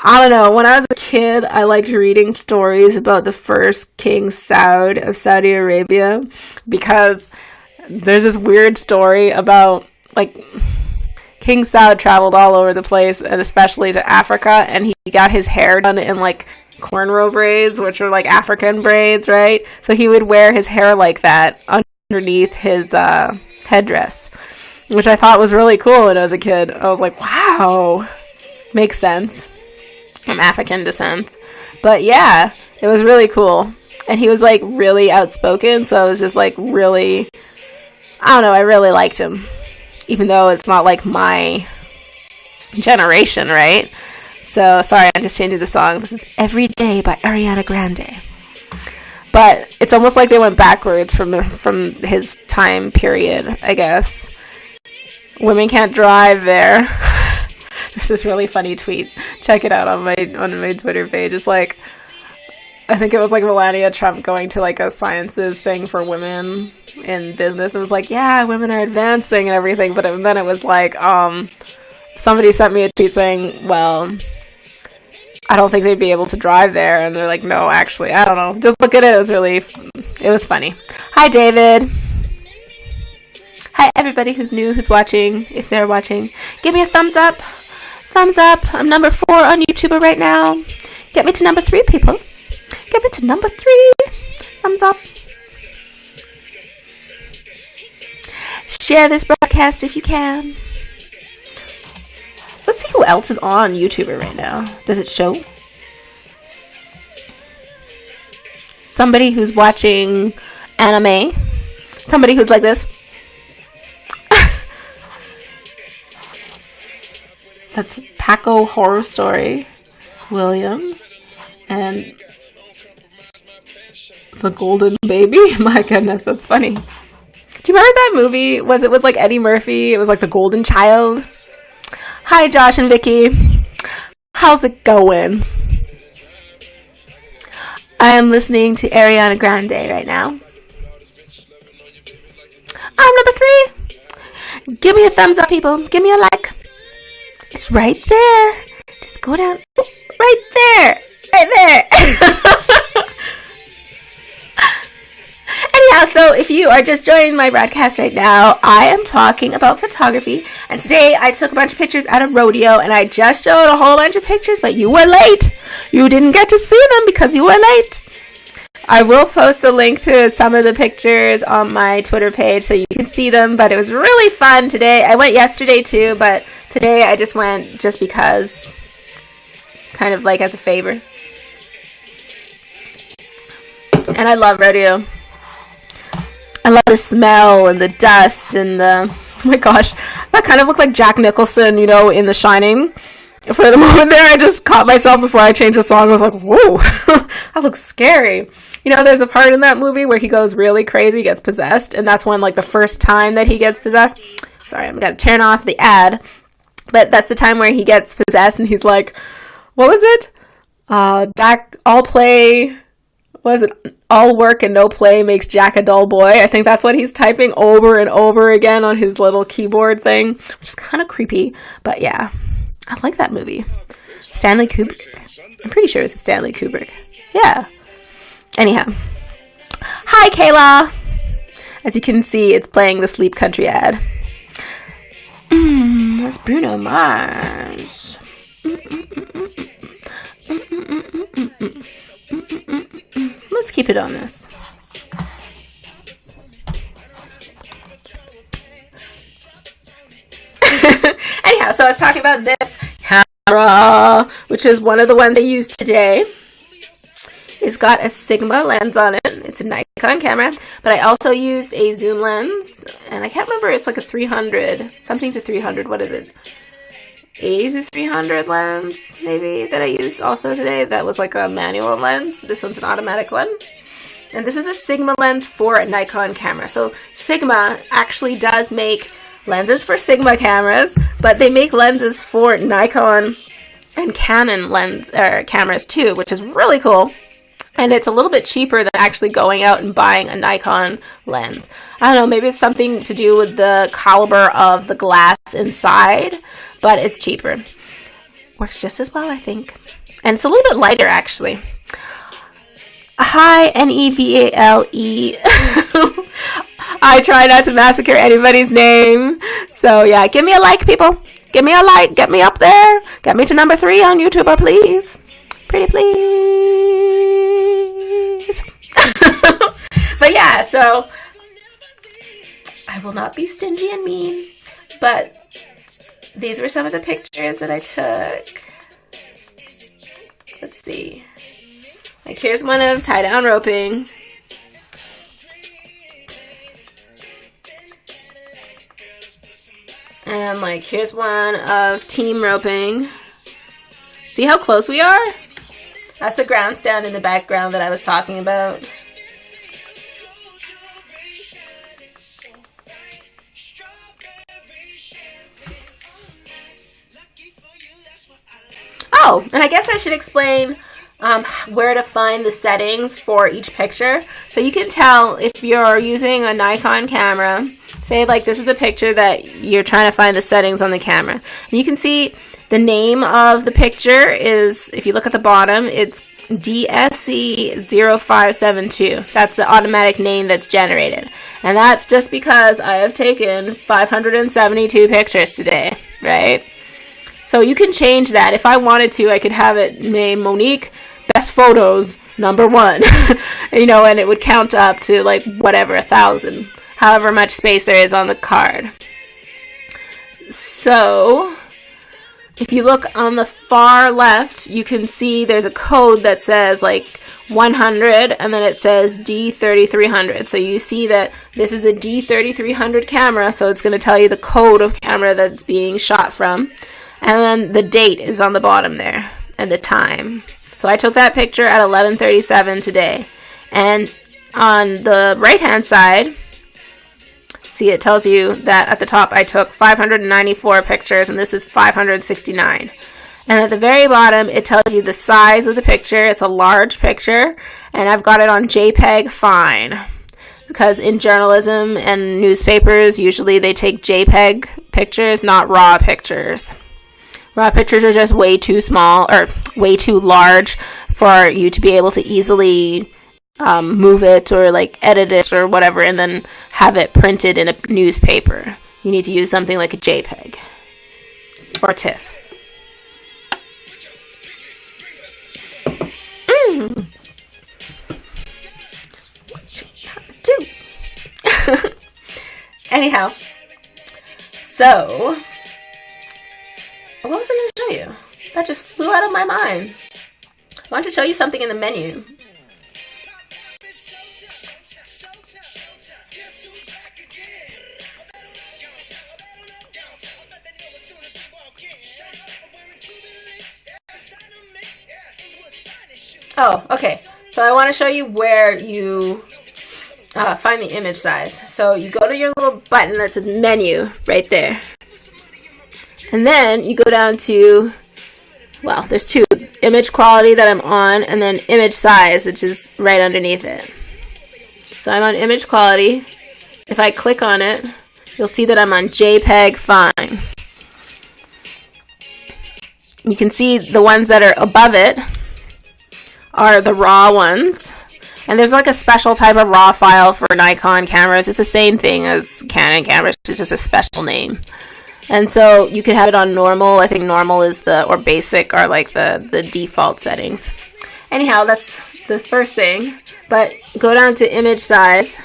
I don't know, when I was a kid, I liked reading stories about the first King Saud of Saudi Arabia, because there's this weird story about, like, King Saud traveled all over the place, and especially to Africa, and he got his hair done in, like, cornrow braids, which are, like, African braids, right? So he would wear his hair like that underneath his headdress, which I thought was really cool when I was a kid. I was like, wow, makes sense. From African descent. But yeah, it was really cool. And he was like really outspoken, so I was just like really, I don't know, I really liked him. Even though it's not like my generation, right? So sorry, I'm just changing the song. This is Every Day by Ariana Grande. But it's almost like they went backwards from his time period, I guess. Women can't drive there. There's this really funny tweet. Check it out on my Twitter page. It's like, I think it was like Melania Trump going to like a sciences thing for women in business, and it was like, yeah, women are advancing and everything. But then it was like, somebody sent me a tweet saying, well, I don't think they'd be able to drive there, and they're like, no, actually, I don't know. Just look at it. It was funny. Hi, David. Hi, everybody who's new, who's watching. If they're watching, give me a thumbs up. Thumbs up. I'm number 4 on YouTuber right now. Get me to number 3, people. Get me to number 3. Thumbs up. Share this broadcast if you can. Let's see who else is on YouTuber right now. Does it show? somebody who's watching anime, somebody who's like this. That's Paco Horror Story, William, and the Golden Baby. My goodness, that's funny. Do you remember that movie? Was it with like Eddie Murphy? It was like The Golden Child. Hi, Josh and Vicky. How's it going? I am listening to Ariana Grande right now. I'm number 3. Give me a thumbs up, people. Give me a like. It's right there. Just go down. Right there. Right there. Anyhow, so if you are just joining my broadcast right now, I am talking about photography. And today I took a bunch of pictures at a rodeo, and I just showed a whole bunch of pictures, but you were late. You didn't get to see them because you were late. I will post a link to some of the pictures on my Twitter page so you can see them, but it was really fun today. I went yesterday too, but today I just went just because, kind of like as a favor. And I love rodeo. I love the smell and the dust and the, oh my gosh, that kind of looked like Jack Nicholson, you know, in The Shining. For the moment there, I just caught myself before I changed the song. I was like, whoa, that looks scary. You know, there's a part in that movie where he goes really crazy, gets possessed, and that's when, like, the first time that he gets possessed. Sorry, I'm going to turn off the ad. But that's the time where he gets possessed, and he's like, what was it? All work and no play makes Jack a dull boy. I think that's what he's typing over and over again on his little keyboard thing, which is kind of creepy. But yeah, I like that movie. Stanley Kubrick. I'm pretty sure it's Stanley Kubrick. Yeah. Anyhow. Hi, Kayla. As you can see, it's playing the Sleep Country ad. That's Bruno Mars. Let's keep it on this. Anyhow, so I was talking about this camera, which is one of the ones I used today. It's got a Sigma lens on it. It's a Nikon camera, but I also used a zoom lens, and I can't remember, it's like a 300, something to 300, what is it? 80 to 300 lens, maybe, that I used also today. That was like a manual lens. This one's an automatic one. And this is a Sigma lens for a Nikon camera. So Sigma actually does make lenses for Sigma cameras, but they make lenses for Nikon and Canon cameras too, which is really cool. And it's a little bit cheaper than actually going out and buying a Nikon lens. I don't know, maybe it's something to do with the caliber of the glass inside, but it's cheaper. Works just as well, I think. And it's a little bit lighter, actually. Hi, Nevale. I try not to massacre anybody's name. So, yeah, give me a like, people. Give me a like. Get me up there. Get me to number 3 on YouTuber, please. Pretty please. But, yeah, so I will not be stingy and mean, but these were some of the pictures that I took. Let's see. Like, here's one of tie-down roping. And, like, here's one of team roping. See how close we are? That's the ground stand in the background that I was talking about. Oh, and I guess I should explain where to find the settings for each picture. So you can tell if you're using a Nikon camera, say like this is the picture that you're trying to find the settings on the camera. And you can see the name of the picture is, if you look at the bottom, it's DSC0572. That's the automatic name that's generated. And that's just because I have taken 572 pictures today, right? So you can change that. If I wanted to, I could have it named Monique Best Photos #1, you know, and it would count up to like whatever, 1,000, however much space there is on the card. So if you look on the far left, you can see there's a code that says like 100, and then it says D3300. So you see that this is a D3300 camera, so it's going to tell you the code of camera that's being shot from. And then the date is on the bottom there, and the time. So I took that picture at 11:37 today. And on the right-hand side, see, it tells you that at the top I took 594 pictures, and this is 569. And at the very bottom, it tells you the size of the picture. It's a large picture, and I've got it on JPEG fine. Because in journalism and newspapers, usually they take JPEG pictures, not RAW pictures. RAW pictures are just way too small, or way too large for you to be able to easily move it or like edit it or whatever and then have it printed in a newspaper. You need to use something like a JPEG or TIFF. What you do? Anyhow, so what was I going to show you? That just flew out of my mind. I want to show you something in the menu. Oh, okay. So I want to show you where you find the image size. So you go to your little button that says menu right there. And then you go down to, well, there's two, image quality that I'm on, and then image size, which is right underneath it. So I'm on image quality. If I click on it, you'll see that I'm on JPEG fine. You can see the ones that are above it are the raw ones. And there's like a special type of raw file for Nikon cameras. It's the same thing as Canon cameras. It's just a special name. And so you can have it on normal. I think normal is or basic are like the default settings. Anyhow, that's the first thing. But go down to image size.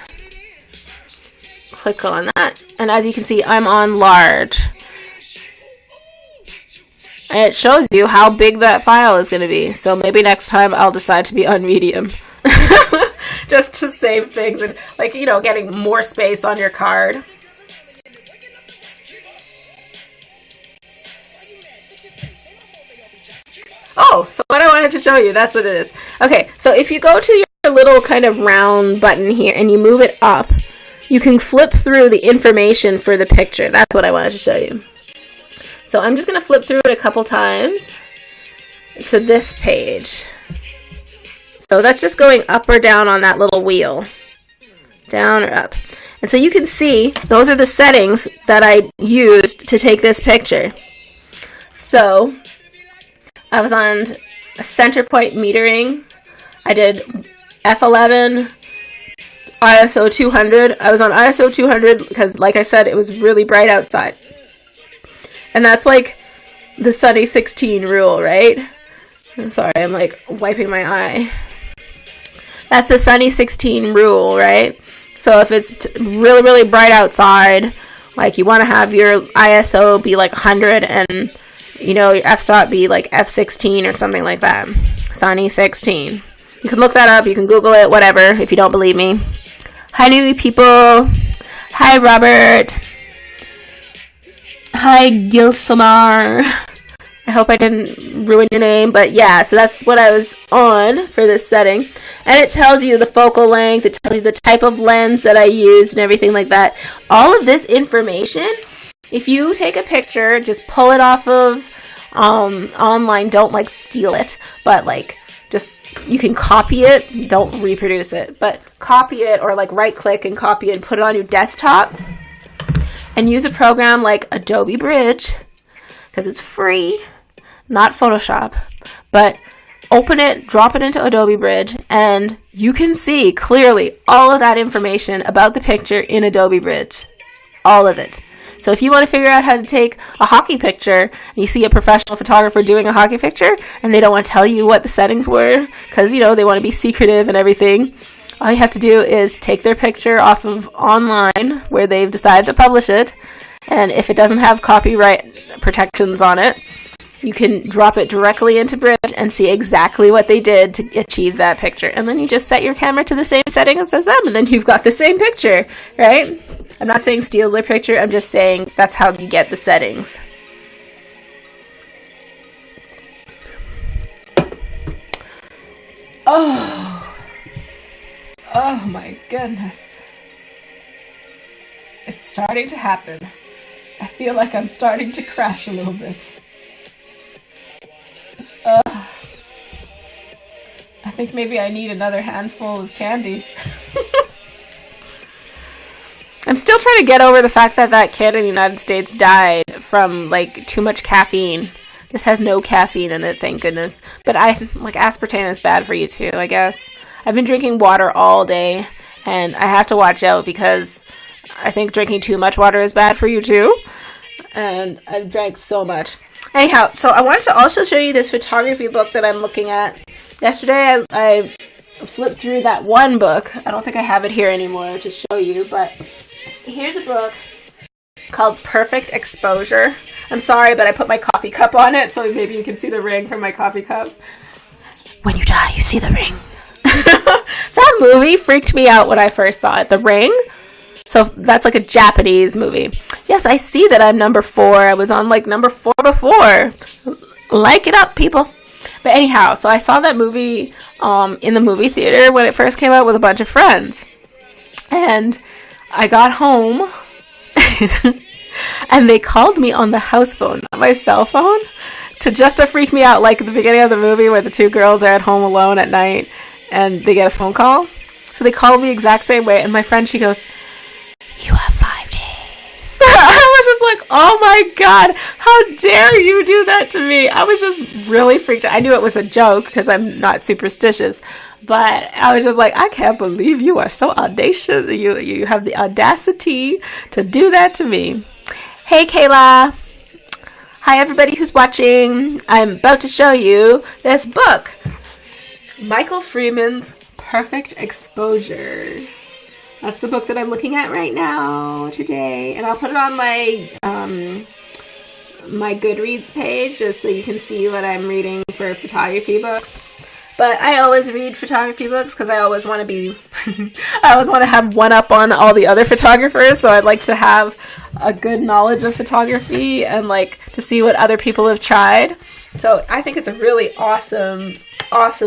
Click on that. And as you can see, I'm on large. And it shows you how big that file is going to be. So maybe next time I'll decide to be on medium. Just to save things and, like, you know, getting more space on your card. Oh, so what I wanted to show you, that's what it is. Okay, so if you go to your little kind of round button here and you move it up, you can flip through the information for the picture. That's what I wanted to show you. So I'm just going to flip through it a couple times to this page. So that's just going up or down on that little wheel. Down or up. And so you can see those are the settings that I used to take this picture. So I was on a center point metering. I did f11, ISO 200. I was on ISO 200 because, like I said, it was really bright outside. And that's like the sunny 16 rule, right? I'm sorry, I'm like wiping my eye. That's the sunny 16 rule, right? So if it's really, really bright outside, like you want to have your ISO be like 100 and, you know, your f-stop be like f16 or something like that. Sunny 16. You can look that up. You can Google it, whatever, if you don't believe me. Hi, new people. Hi, Robert. Hi, Gilsamar. I hope I didn't ruin your name, but yeah, so that's what I was on for this setting. And it tells you the focal length, it tells you the type of lens that I used and everything like that. All of this information, if you take a picture, just pull it off of online. Don't like steal it, but like just, you can copy it. Don't reproduce it, but copy it, or like right click and copy it and put it on your desktop. And use a program like Adobe Bridge, because it's free, not Photoshop, but open it, drop it into Adobe Bridge, and you can see clearly all of that information about the picture in Adobe Bridge. All of it. So if you want to figure out how to take a hockey picture, and you see a professional photographer doing a hockey picture, and they don't want to tell you what the settings were, because, you know, they want to be secretive and everything, all you have to do is take their picture off of online where they've decided to publish it, and if it doesn't have copyright protections on it, you can drop it directly into Bridge and see exactly what they did to achieve that picture. And then you just set your camera to the same settings as them, and then you've got the same picture, right? I'm not saying steal their picture, I'm just saying that's how you get the settings. Oh my goodness. It's starting to happen. I feel like I'm starting to crash a little bit. I think maybe I need another handful of candy. I'm still trying to get over the fact that that kid in the United States died from like too much caffeine. This has no caffeine in it, thank goodness. But aspartame is bad for you too, I guess. I've been drinking water all day, and I have to watch out because I think drinking too much water is bad for you too. And I've drank so much. Anyhow, so I wanted to also show you this photography book that I'm looking at. Yesterday I flipped through that one book. I don't think I have it here anymore to show you, but here's a book called Perfect Exposure. I'm sorry, but I put my coffee cup on it, so maybe you can see the ring from my coffee cup. When you die, you see the ring. That movie freaked me out when I first saw it. The Ring. So that's like a Japanese movie. Yes, I see that I'm number 4. I was on like number 4 before. Like it up, people. But anyhow, so I saw that movie in the movie theater when it first came out with a bunch of friends. And I got home and they called me on the house phone, not my cell phone, just to freak me out, like at the beginning of the movie where the 2 girls are at home alone at night and they get a phone call. So they called me the exact same way, and my friend, she goes, "You have 5 days." I was just like, oh my god, how dare you do that to me? I was just really freaked out. I knew it was a joke because I'm not superstitious, but I was just like, I can't believe you are so audacious. You have the audacity to do that to me. Hey Kayla. Hi everybody who's watching. I'm about to show you this book, Michael Freeman's Perfect Exposure. That's the book that I'm looking at right now today, and I'll put it on my my Goodreads page just so you can see what I'm reading for photography books. But I always read photography books because I always want to be I always want to have one up on all the other photographers, so I'd like to have a good knowledge of photography and like to see what other people have tried. So I think it's a really awesome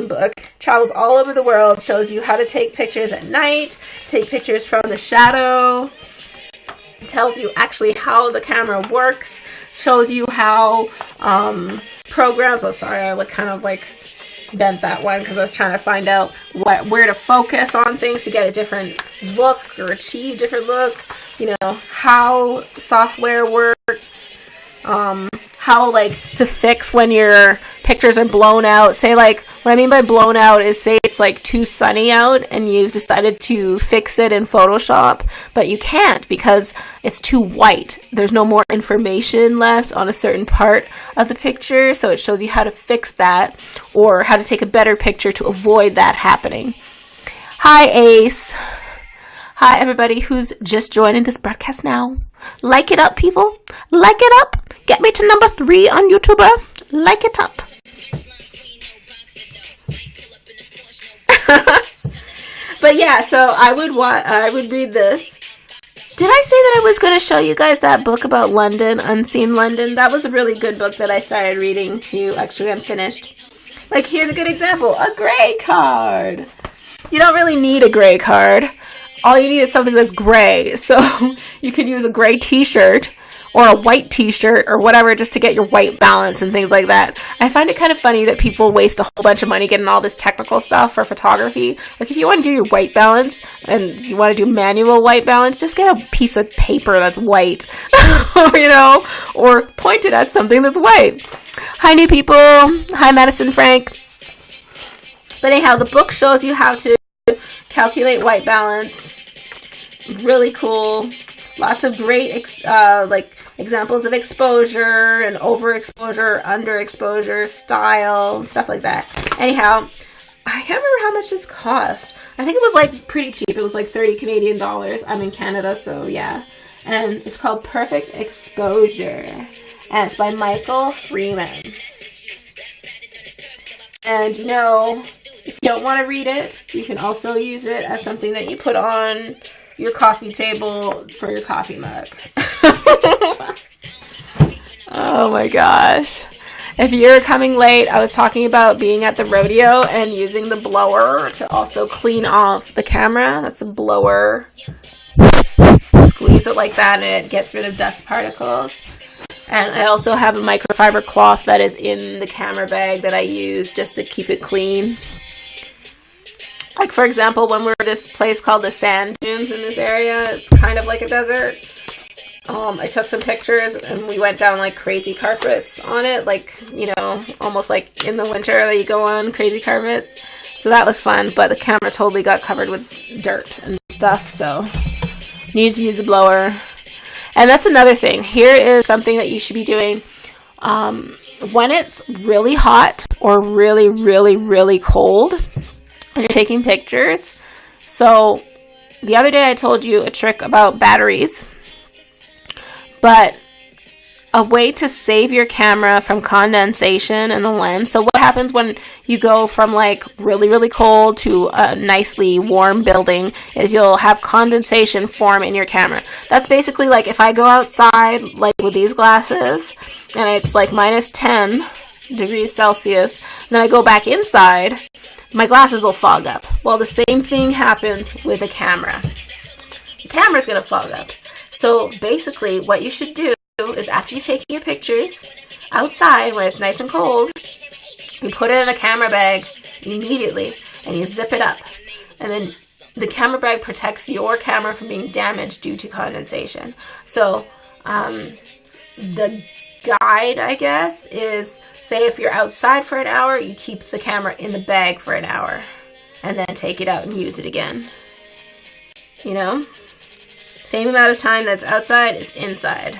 book. Travels all over the world, shows you how to take pictures at night, take pictures from the shadow, tells you actually how the camera works, shows you how programs, oh sorry, I look kind of like bent that one because I was trying to find out where to focus on things to get a different look or achieve different look, you know, how software works, how like to fix when your pictures are blown out. Say like, what I mean by blown out is say it's like too sunny out and you've decided to fix it in Photoshop, but you can't because it's too white. There's no more information left on a certain part of the picture, so it shows you how to fix that or how to take a better picture to avoid that happening. Hi Ace. Hi everybody who's just joining this broadcast now. Like it up, people. Like it up. Get me to number 3 on YouTuber. Like it up. But yeah, so I would read this. Did I say that I was going to show you guys that book about London, Unseen London? That was a really good book that I started reading too. Actually, I'm finished. Like, here's a good example. A gray card. You don't really need a gray card. All you need is something that's gray. So you can use a gray t-shirt or a white t-shirt or whatever just to get your white balance and things like that. I find it kind of funny that people waste a whole bunch of money getting all this technical stuff for photography. Like if you want to do your white balance and you want to do manual white balance, just get a piece of paper that's white, you know, or point it at something that's white. Hi new people. Hi Madison Frank. But anyhow, the book shows you how to calculate white balance. Really cool. Lots of great like examples of exposure and overexposure, underexposure, style, stuff like that. Anyhow, I can't remember how much this cost. I think it was like pretty cheap. It was like 30 Canadian dollars. I'm in Canada, so yeah. and it's called Perfect Exposure, and it's by Michael Freeman. And you know, if you don't want to read it, you can also use it as something that you put on your coffee table for your coffee mug. Oh my gosh. If you're coming late, I was talking about being at the rodeo and using the blower to also clean off the camera. That's a blower. Squeeze it like that and it gets rid of dust particles. And I also have a microfiber cloth that is in the camera bag that I use just to keep it clean. Like, for example, when we're at this place called the Sand Dunes in this area, it's kind of like a desert. I took some pictures and we went down like crazy carpets on it, like, you know, almost like in the winter that you go on crazy carpet. So that was fun, but the camera totally got covered with dirt and stuff, so need to use a blower. And that's another thing. Here is something that you should be doing when it's really hot or really, really, really cold and you're taking pictures. So the other day I told you a trick about batteries. But a way to save your camera from condensation in the lens. So what happens when you go from like really, really cold to a nicely warm building is you'll have condensation form in your camera. That's basically like if I go outside like with these glasses and it's like minus 10 degrees Celsius, and then I go back inside, my glasses will fog up. Well, the same thing happens with a camera. The camera's going to fog up. So basically what you should do is after you've taken your pictures outside when it's nice and cold, you put it in a camera bag immediately and you zip it up. And then the camera bag protects your camera from being damaged due to condensation. So the guide, I guess, is say if you're outside for an hour, you keep the camera in the bag for an hour and then take it out and use it again. You know? Same amount of time that's outside is inside.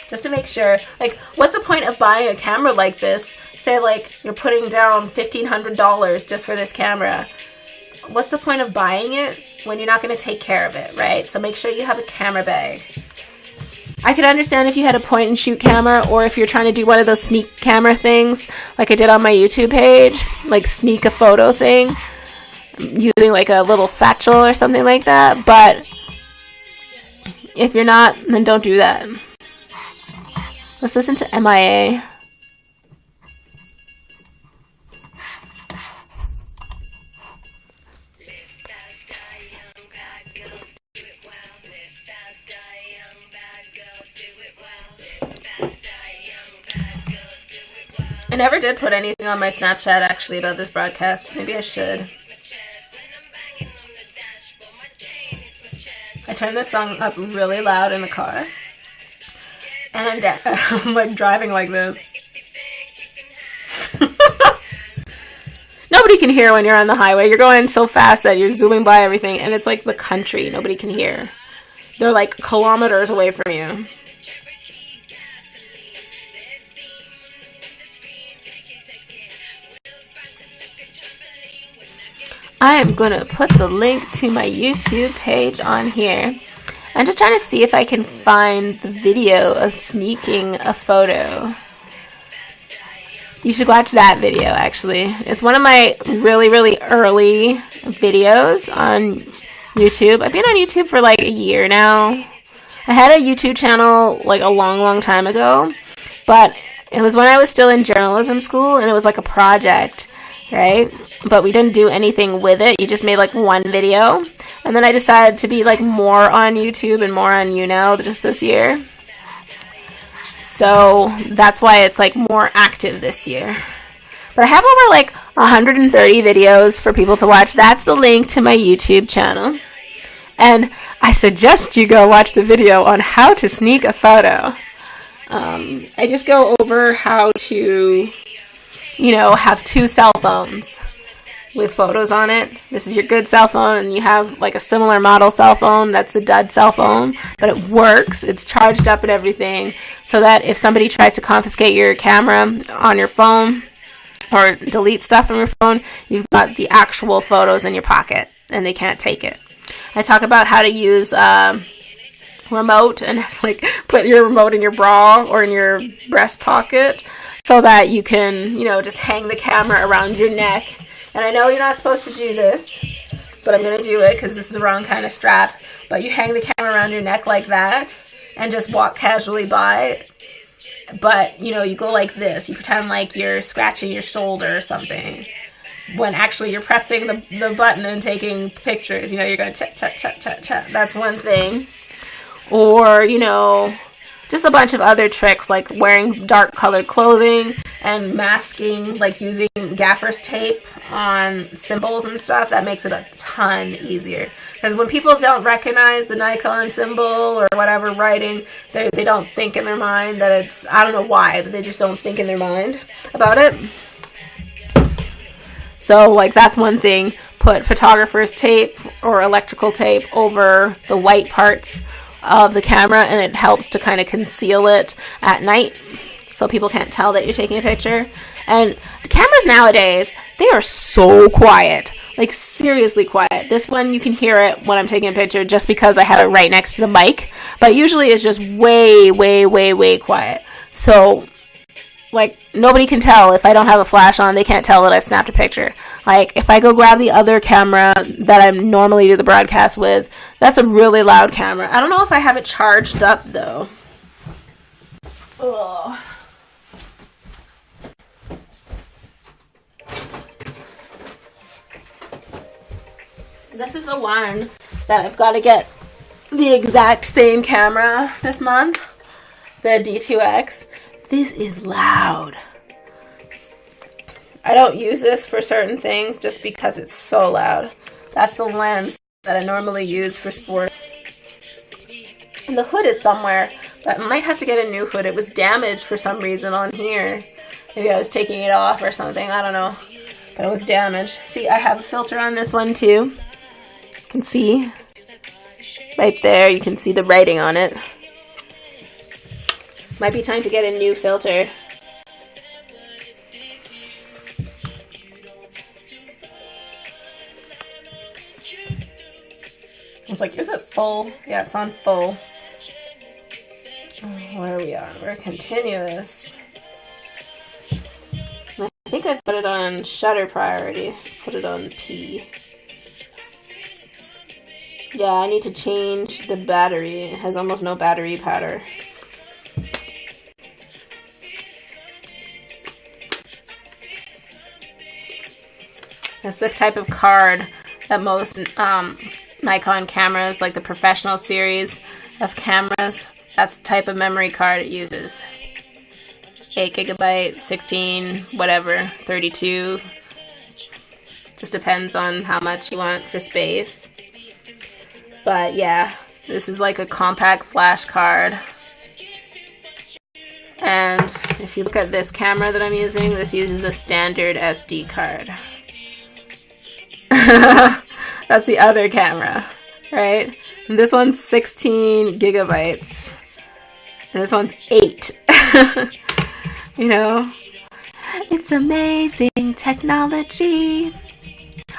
Just to make sure, like, what's the point of buying a camera like this? Say, like, you're putting down $1,500 just for this camera. What's the point of buying it when you're not going to take care of it, right? So make sure you have a camera bag. I could understand if you had a point and shoot camera, or if you're trying to do one of those sneak camera things, like I did on my YouTube page, like sneak a photo thing, using like a little satchel or something like that, but if you're not, then don't do that. Let's listen to MIA. I never did put anything on my Snapchat actually about this broadcast. Maybe I should. I turned this song up really loud in the car. And I'm like driving like this. Nobody can hear when you're on the highway. You're going so fast that you're zooming by everything. And it's like the country. Nobody can hear. They're like kilometers away from you. I am going to put the link to my YouTube page on here. I'm just trying to see if I can find the video of sneaking a photo. You should watch that video, actually. It's one of my really, really early videos on YouTube. I've been on YouTube for like a year now. I had a YouTube channel like a long, long time ago, but it was when I was still in journalism school, and it was like a project. Right? But we didn't do anything with it. You just made like one video. And then I decided to be like more on YouTube and more on YouNow just this year. So that's why it's like more active this year. But I have over like 130 videos for people to watch. That's the link to my YouTube channel. And I suggest you go watch the video on how to sneak a photo. I just go over how to, you know, have two cell phones with photos on it. This is your good cell phone, and you have like a similar model cell phone. That's the dud cell phone, but it works. It's charged up and everything, so that if somebody tries to confiscate your camera on your phone or delete stuff from your phone, you've got the actual photos in your pocket, and they can't take it. I talk about how to use remote and like put your remote in your bra or in your breast pocket so that you can, you know, just hang the camera around your neck. And I know you're not supposed to do this, but I'm going to do it because this is the wrong kind of strap. But you hang the camera around your neck like that and just walk casually by. But, you know, you go like this. You pretend like you're scratching your shoulder or something, when actually you're pressing the button and taking pictures. You know, you're going chat, chat, chat, chat, chat. That's one thing. Or, you know, just a bunch of other tricks like wearing dark colored clothing and masking, like using gaffer's tape on symbols and stuff. That makes it a ton easier. Because when people don't recognize the Nikon symbol or whatever writing, they don't think in their mind that it's, I don't know why, but they just don't think in their mind about it. So, like, that's one thing. Put photographer's tape or electrical tape over the white parts of the camera, and it helps to kind of conceal it at night so people can't tell that you're taking a picture. And the cameras nowadays, they are so quiet. Like, seriously quiet. This one, you can hear it when I'm taking a picture just because I have it right next to the mic. But usually it's just way, way, way, way quiet. So, like, nobody can tell if I don't have a flash on. They can't tell that I've snapped a picture. Like, if I go grab the other camera that I normally do the broadcast with, that's a really loud camera. I don't know if I have it charged up, though. Ugh. This is the one that I've got to get the exact same camera this month. The D2X. This is loud. I don't use this for certain things just because it's so loud. That's the lens that I normally use for sport. And the hood is somewhere, but I might have to get a new hood. It was damaged for some reason on here. Maybe I was taking it off or something. I don't know. But it was damaged. See, I have a filter on this one too. You can see right there. You can see the writing on it. Might be time to get a new filter. It's like, is it full? Yeah, it's on full. What are we on? We're continuous. I think I put it on shutter priority. Let's put it on P. Yeah, I need to change the battery. It has almost no battery power. That's the type of card that most Nikon cameras, like the professional series of cameras, that's the type of memory card it uses. 8 gigabyte, 16, whatever, 32. Just depends on how much you want for space. But yeah, this is like a compact flash card. And if you look at this camera that I'm using, this uses a standard SD card. That's the other camera, right? And this one's 16 gigabytes. And this one's 8. You know? It's amazing technology.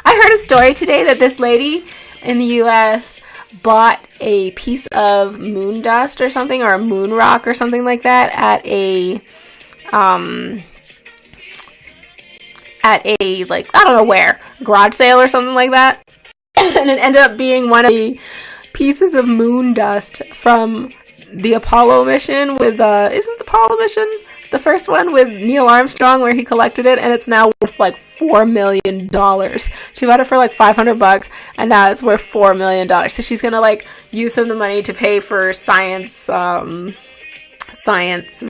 I heard a story today that this lady in the US bought a piece of moon dust or something, or a moon rock or something like that at a like, I don't know where, garage sale or something like that. And it ended up being one of the pieces of moon dust from the Apollo mission with, isn't the Apollo mission the first one with Neil Armstrong where he collected it, and it's now worth like $4 million. She bought it for like $500 and now it's worth $4 million. So she's gonna like use some of the money to pay for science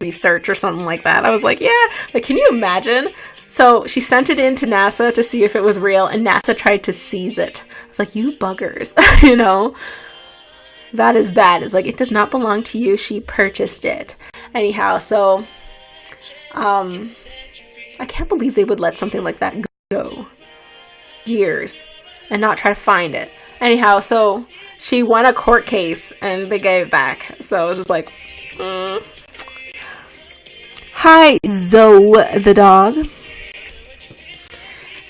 research or something like that. I was like, yeah, but can you imagine? So she sent it in to NASA to see if it was real, and NASA tried to seize it. I was like, you buggers, you know? That is bad. It's like, it does not belong to you. She purchased it. Anyhow, so, I can't believe they would let something like that go. Years. And not try to find it. Anyhow, so she won a court case, and they gave it back. So it was just like, Hi, Zoe the dog.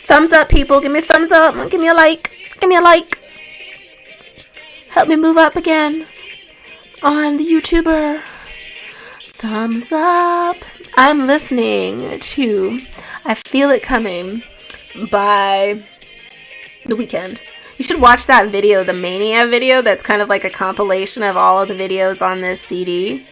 Thumbs up, people. Give me a thumbs up. Give me a like. Give me a like. Help me move up again. on the YouTuber. Thumbs up. I'm listening to I Feel It Coming by The Weeknd. You should watch that video, the Mania video. That's kind of like a compilation of all of the videos on this CD,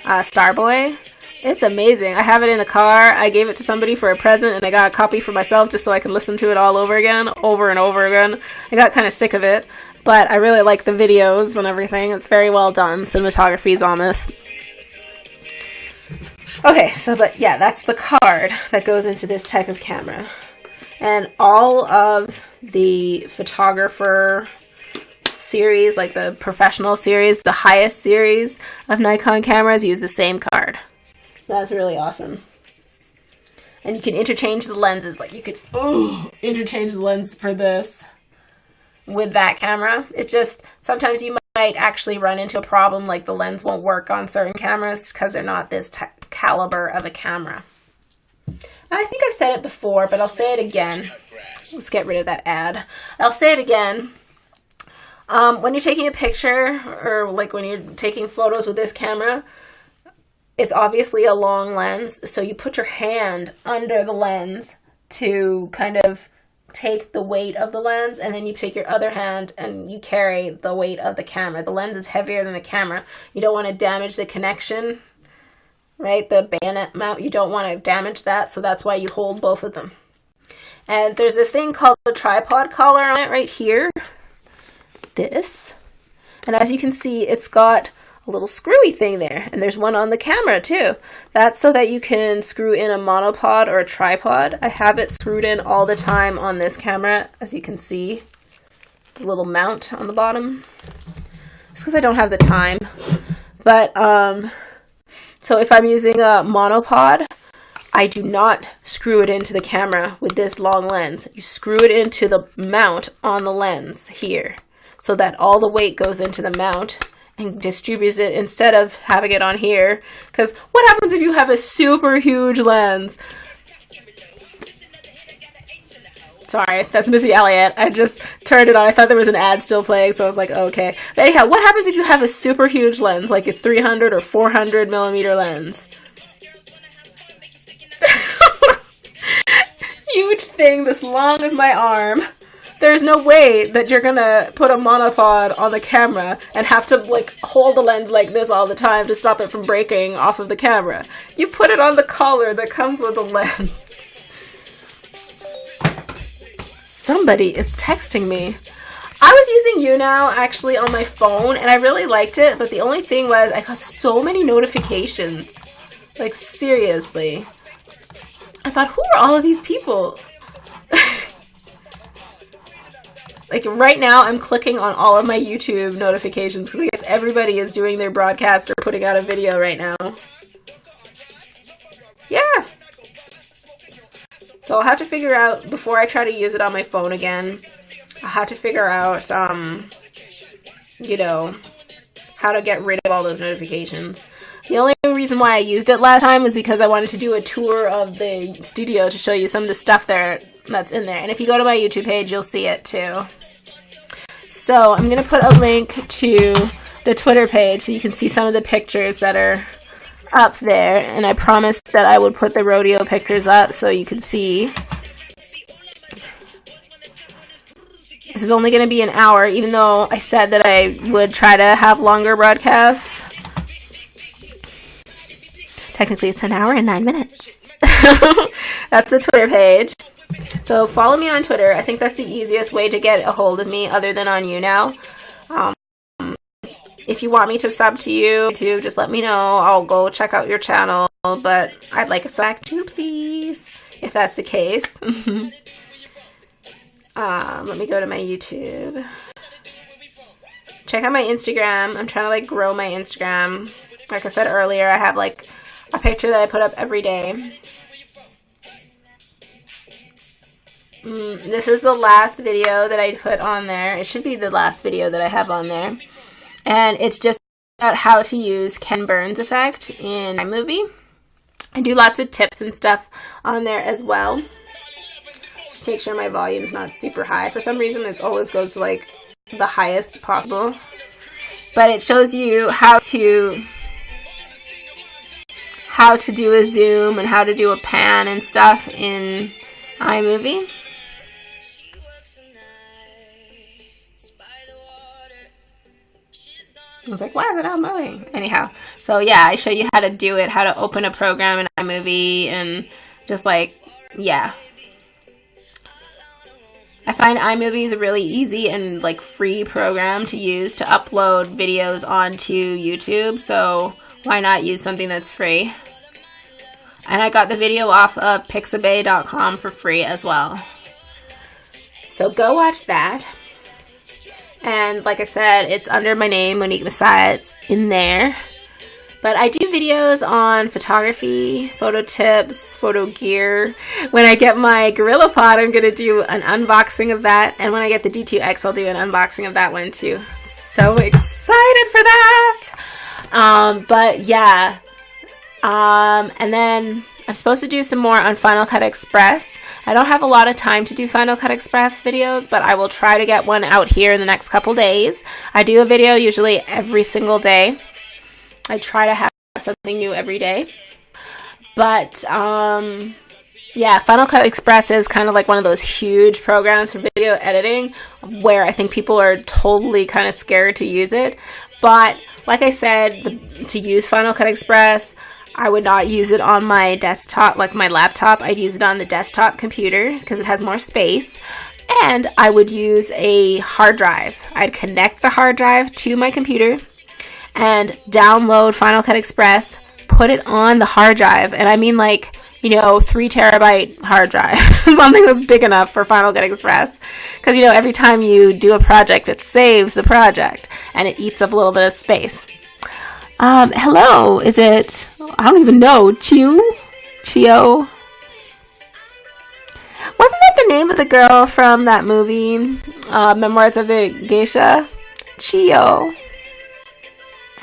Starboy. It's amazing. I have it in the car. I gave it to somebody for a present, and I got a copy for myself just so I can listen to it all over again, over and over again. I got kind of sick of it, but I really like the videos and everything. It's very well done. Cinematography is on this. Okay, so, but yeah, that's the card that goes into this type of camera. And all of the photographer series, like the professional series, the highest series of Nikon cameras use the same card. That's really awesome. And you can interchange the lenses. Like you could interchange the lens for this with that camera. It just, sometimes you might actually run into a problem like the lens won't work on certain cameras because they're not this caliber of a camera. And I think I've said it before, but I'll say it again. Let's get rid of that ad. I'll say it again. When you're taking a picture, or like when you're taking photos with this camera, it's obviously a long lens, so you put your hand under the lens to kind of take the weight of the lens, and then you take your other hand and you carry the weight of the camera. The lens is heavier than the camera. You don't want to damage the connection, right? The bayonet mount, you don't want to damage that, so that's why you hold both of them. And there's this thing called a tripod collar on it right here. This. And as you can see, it's got a little screwy thing there, and there's one on the camera too. That's so that you can screw in a monopod or a tripod. I have it screwed in all the time on this camera, as you can see, the little mount on the bottom, just because I don't have the time. But so if I'm using a monopod, I do not screw it into the camera with this long lens. You screw it into the mount on the lens here, so that all the weight goes into the mount and distributes it instead of having it on here. Because what happens if you have a super huge lens? Sorry, that's Missy Elliott. I just turned it on. I thought there was an ad still playing, so I was like, okay. But anyhow, what happens if you have a super huge lens, like a 300 or 400 millimeter lens? Huge thing this long as my arm. There's no way that you're gonna put a monopod on the camera and have to like hold the lens like this all the time to stop it from breaking off of the camera. You put it on the collar that comes with the lens. Somebody is texting me. I was using YouNow actually on my phone, and I really liked it, but the only thing was I got so many notifications. Like, seriously. I thought, who are all of these people? Like, right now, I'm clicking on all of my YouTube notifications because I guess everybody is doing their broadcast or putting out a video right now. Yeah. So I'll have to figure out, before I try to use it on my phone again, I'll have to figure out, you know, how to get rid of all those notifications. The only reason why I used it last time was because I wanted to do a tour of the studio to show you some of the stuff that's in there. And if you go to my YouTube page, you'll see it too. So I'm going to put a link to the Twitter page so you can see some of the pictures that are up there. And I promised that I would put the rodeo pictures up so you can see. This is only going to be an hour, even though I said that I would try to have longer broadcasts. Technically, it's an hour and 9 minutes. That's the Twitter page. So follow me on Twitter. I think that's the easiest way to get a hold of me other than on YouNow. If you want me to sub to you, too, just let me know. I'll go check out your channel. But I'd like a swag too, please, if that's the case. Let me go to my YouTube. Check out my Instagram. I'm trying to like grow my Instagram. Like I said earlier, I have like a picture that I put up every day. This is the last video that I put on there. It should be the last video that I have on there. And it's just about how to use Ken Burns effect in iMovie. I do lots of tips and stuff on there as well. Just make sure my volume's not super high. For some reason, it always goes to like the highest possible. but it shows you how to do a zoom and how to do a pan and stuff in iMovie. I was like, why is it not moving? Anyhow, so yeah, I show you how to do it, how to open a program in iMovie, and just like, yeah. I find iMovie is a really easy and like free program to use to upload videos onto YouTube, so why not use something that's free? And I got the video off of pixabay.com for free as well. So go watch that. And like I said, it's under my name, Monique Massiah. It's in there. But I do videos on photography, photo tips, photo gear. When I get my GorillaPod, I'm going to do an unboxing of that. And when I get the D2X, I'll do an unboxing of that one too. So excited for that! But yeah. And then I'm supposed to do some more on Final Cut Express. I don't have a lot of time to do Final Cut Express videos, but I will try to get one out here in the next couple days. I do a video usually every single day. I try to have something new every day. But, yeah, Final Cut Express is kind of like one of those huge programs for video editing where I think people are totally kind of scared to use it. But, like I said, to use Final Cut Express, I would not use it on my desktop, like my laptop. I'd use it on the desktop computer because it has more space. And I would use a hard drive. I'd connect the hard drive to my computer and download Final Cut Express, put it on the hard drive. And I mean like, 3 terabyte hard drive. Something that's big enough for Final Cut Express. Because, every time you do a project, it saves the project. And it eats up a little bit of space. Hello, is it, I don't even know, Chio? Wasn't that the name of the girl from that movie, Memoirs of a Geisha? Chio.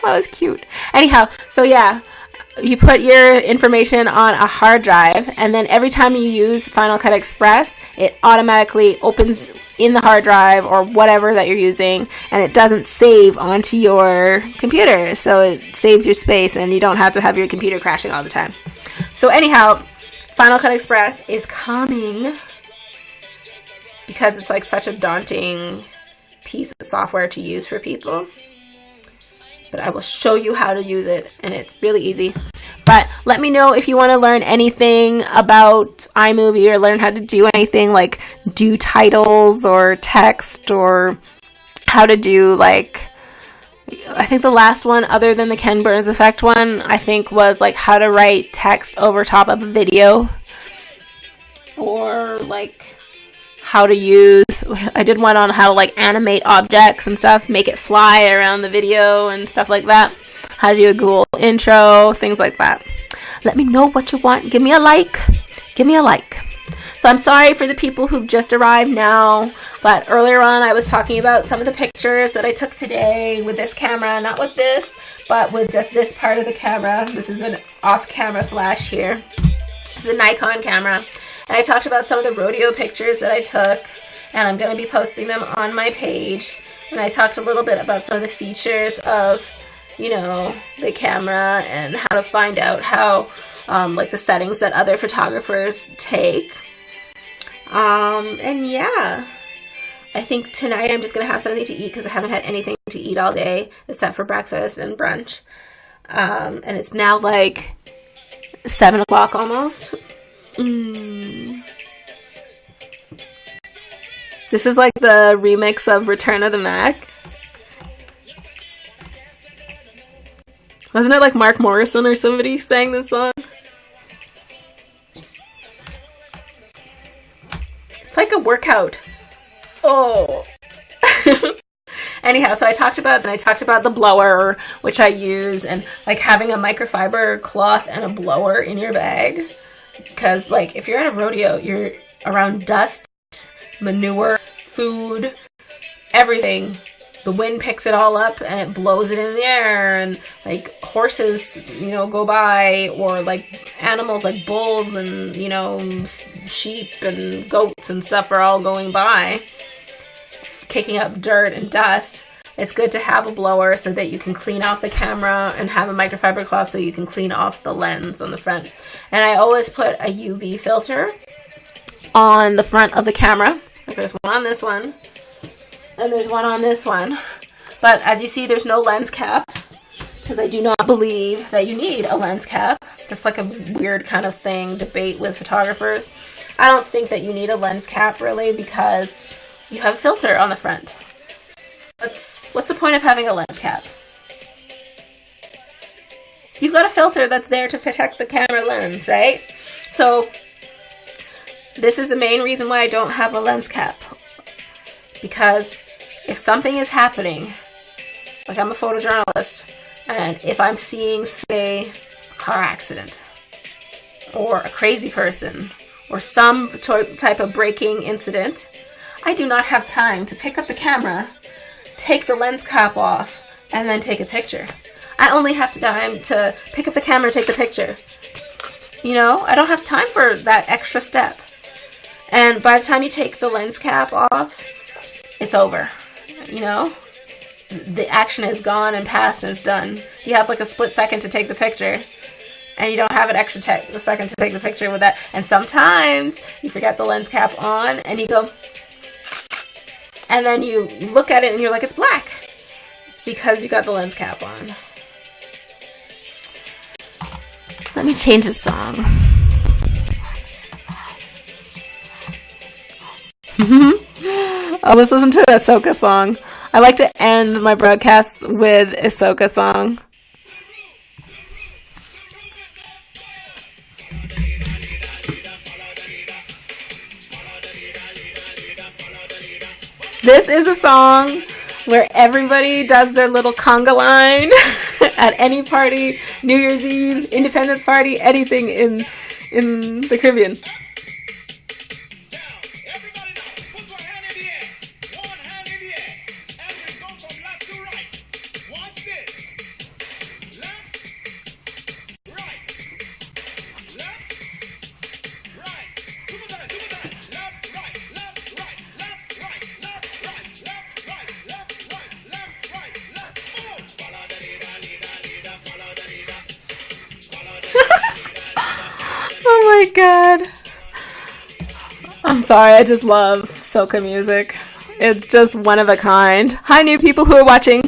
That was cute. Anyhow, so yeah, you put your information on a hard drive, and then every time you use Final Cut Express, it automatically opens in the hard drive or whatever that you're using, and it doesn't save onto your computer, so it saves your space and you don't have to have your computer crashing all the time. So anyhow, Final Cut Express is coming because it's like such a daunting piece of software to use for people. But I will show you how to use it, and it's really easy. But let me know if you want to learn anything about iMovie or learn how to do anything like do titles or text or how to do like, I think the last one other than the Ken Burns effect one, I think was like how to write text over top of a video or like how to use, I did one on how to like animate objects and stuff, make it fly around the video and stuff like that. How to do a Google intro, things like that. Let me know what you want. Give me a like. Give me a like. So I'm sorry for the people who've just arrived now, but earlier on I was talking about some of the pictures that I took today with this camera, not with this, but with just this part of the camera. This is an off-camera flash here. This is a Nikon camera. And I talked about some of the rodeo pictures that I took, and I'm going to be posting them on my page. And I talked a little bit about some of the features of, the camera and how to find out how, like the settings that other photographers take. And yeah, I think tonight I'm just going to have something to eat because I haven't had anything to eat all day except for breakfast and brunch. And it's now like 7 o'clock almost. This is like the remix of Return of the Mac. Wasn't it like Mark Morrison or somebody sang this song? It's like a workout. Oh. Anyhow, so I talked about the blower, which I use, and like having a microfiber cloth and a blower in your bag. Because, like, if you're at a rodeo, you're around dust, manure, food, everything. The wind picks it all up and it blows it in the air. And, like, horses, go by. Or, like, animals like bulls and, sheep and goats and stuff are all going by, kicking up dirt and dust. it's good to have a blower so that you can clean off the camera, and have a microfiber cloth so you can clean off the lens on the front. And I always put a UV filter on the front of the camera. Like there's one on this one, and there's one on this one. But as you see, there's no lens cap, because I do not believe that you need a lens cap. That's like a weird kind of thing, debate with photographers. I don't think that you need a lens cap really, because you have a filter on the front. What's the point of having a lens cap? You've got a filter that's there to protect the camera lens, right? So this is the main reason why I don't have a lens cap. Because if something is happening, like I'm a photojournalist, and if I'm seeing, say, a car accident, or a crazy person, or some type of breaking incident, I do not have time to pick up the camera, take the lens cap off, and then take a picture. I only have time to pick up the camera, take the picture. You know, I don't have time for that extra step. And by the time you take the lens cap off, it's over. You know, the action is gone and past and it's done. You have like a split second to take the picture, and you don't have an extra second to take the picture with that. And sometimes you forget the lens cap on, and you go, and then you look at it and you're like, it's black, because you got the lens cap on. Let me change the song. Oh, let's listen to a soca song. I like to end my broadcasts with a soca song. This is a song where everybody does their little conga line at any party, New Year's Eve, Independence Party, anything in the Caribbean. Oh my god. I'm sorry, I just love soca music. It's just one of a kind. Hi, new people who are watching.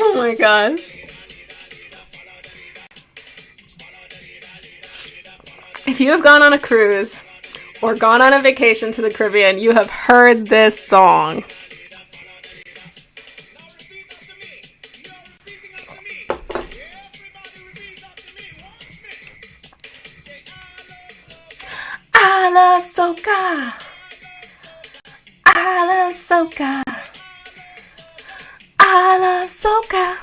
Oh my gosh. If you have gone on a cruise or gone on a vacation to the Caribbean, you have heard this song. I love soca. I love soca. I love soca.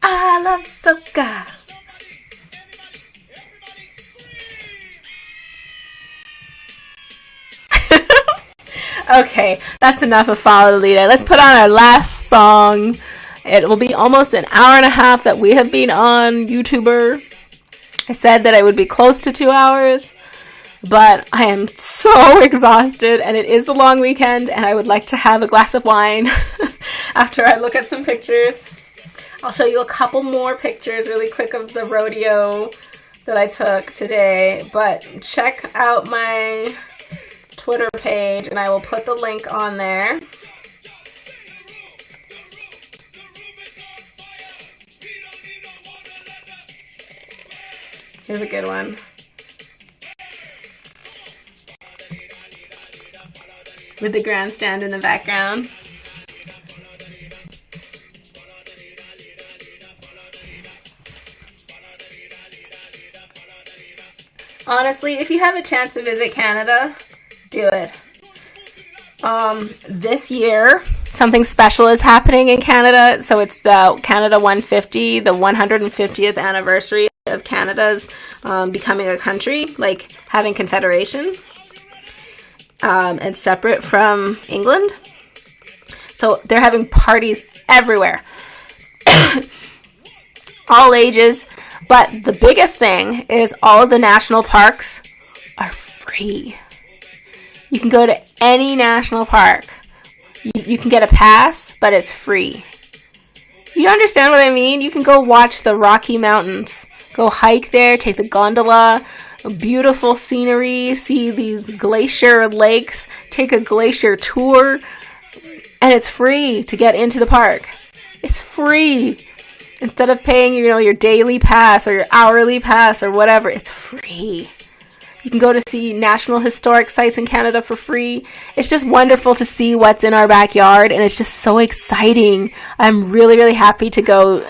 I love soca. Okay, that's enough of Follow the Leader. Let's put on our last song. It will be almost an hour and a half that we have been on YouTuber. I said that I would be close to 2 hours, but I am so exhausted, and it is a long weekend, and I would like to have a glass of wine after I look at some pictures. I'll show you a couple more pictures really quick of the rodeo that I took today, but check out my Twitter page, and I will put the link on there. Here's a good one. With the grandstand in the background. Honestly, if you have a chance to visit Canada, do it. This year, something special is happening in Canada. So it's the Canada 150, the 150th anniversary of Canada's becoming a country, like having confederation, and separate from England. So they're having parties everywhere, all ages. But the biggest thing is all of the national parks are free. You can go to any national park. You can get a pass, but it's free. You understand what I mean? You can go watch the Rocky Mountains. Go hike there, take the gondola, beautiful scenery, see these glacier lakes, take a glacier tour, and it's free to get into the park. It's free. Instead of paying, your daily pass or your hourly pass or whatever, it's free. You can go to see national historic sites in Canada for free. It's just wonderful to see what's in our backyard, and it's just so exciting. I'm really, really happy to go,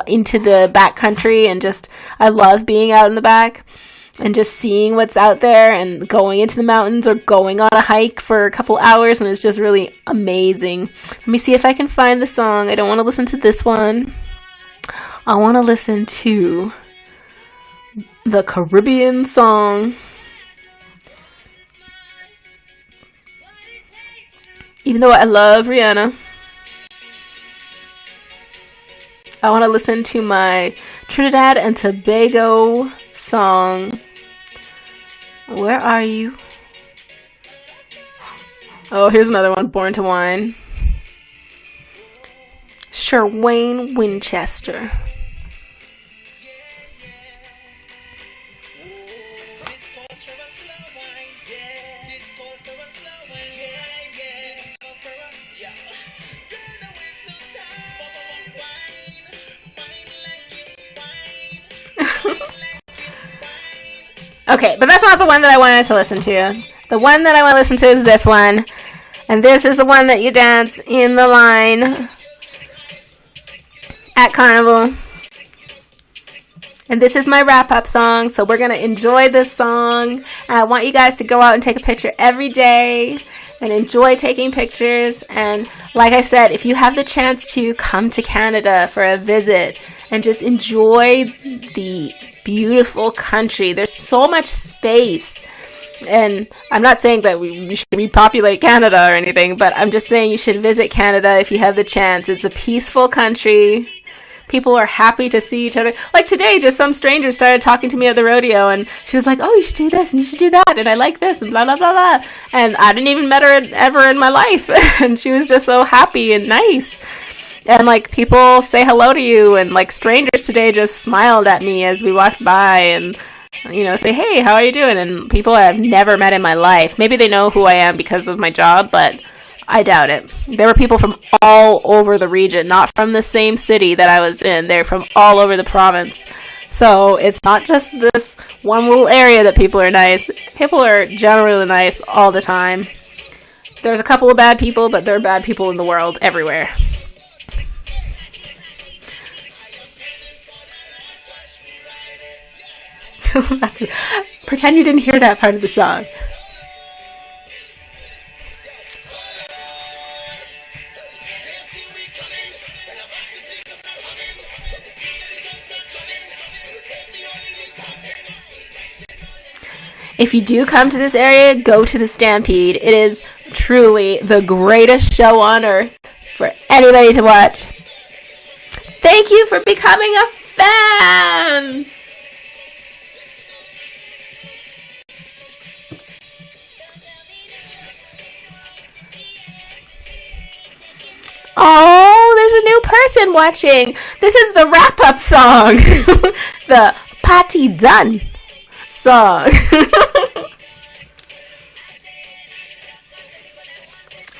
into the back country, and I love being out in the back and just seeing what's out there and going into the mountains or going on a hike for a couple hours, and it's just really amazing. Let me see if I can find the song. I don't want to listen to this one. I want to listen to the Caribbean song. Even though I love Rihanna, I want to listen to my Trinidad and Tobago song. Where are you? Oh, here's another one, Born to Wine. Sherwayne Winchester. Okay, but that's not the one that I wanted to listen to. The one that I want to listen to is this one. And this is the one that you dance in the line at Carnival. And this is my wrap-up song, so we're going to enjoy this song. I want you guys to go out and take a picture every day and enjoy taking pictures. And like I said, if you have the chance to come to Canada for a visit and just enjoy the beautiful country, there's so much space. And I'm not saying that we should repopulate Canada or anything, but I'm just saying you should visit Canada if you have the chance. It's a peaceful country. People are happy to see each other. Like today, just some stranger started talking to me at the rodeo, and she was like, oh, you should do this, and you should do that, and I like this, and blah, blah, blah, blah. And I didn't even met her ever in my life. And she was just so happy and nice. And, like, people say hello to you, and, like, strangers today just smiled at me as we walked by and, say, hey, how are you doing? And people I've never met in my life. Maybe they know who I am because of my job, but I doubt it. There were people from all over the region, not from the same city that I was in. They're from all over the province. So it's not just this one little area that people are nice. People are generally nice all the time. There's a couple of bad people, but there are bad people in the world everywhere. Pretend you didn't hear that part of the song. If you do come to this area, go to the Stampede. It is truly the greatest show on earth for anybody to watch. Thank you for becoming a fan! Oh, there's a new person watching. This is the wrap-up song. The Party Done song.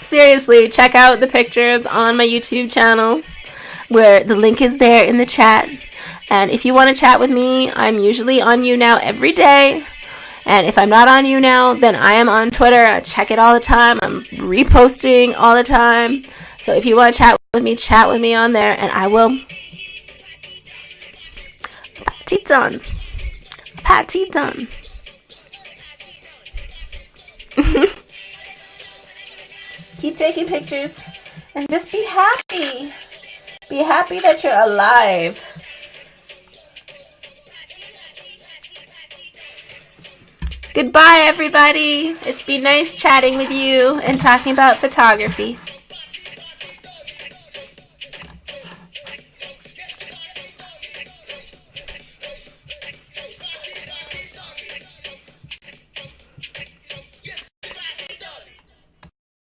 Seriously, check out the pictures on my YouTube channel, where the link is there in the chat. And if you want to chat with me, I'm usually on YouNow every day. And if I'm not on YouNow, then I am on Twitter. I check it all the time. I'm reposting all the time. So if you want to chat with me on there, and I will. Party done. Party done. Keep taking pictures And just be happy. Be happy that you're alive. Goodbye, everybody. It's been nice chatting with you and talking about photography.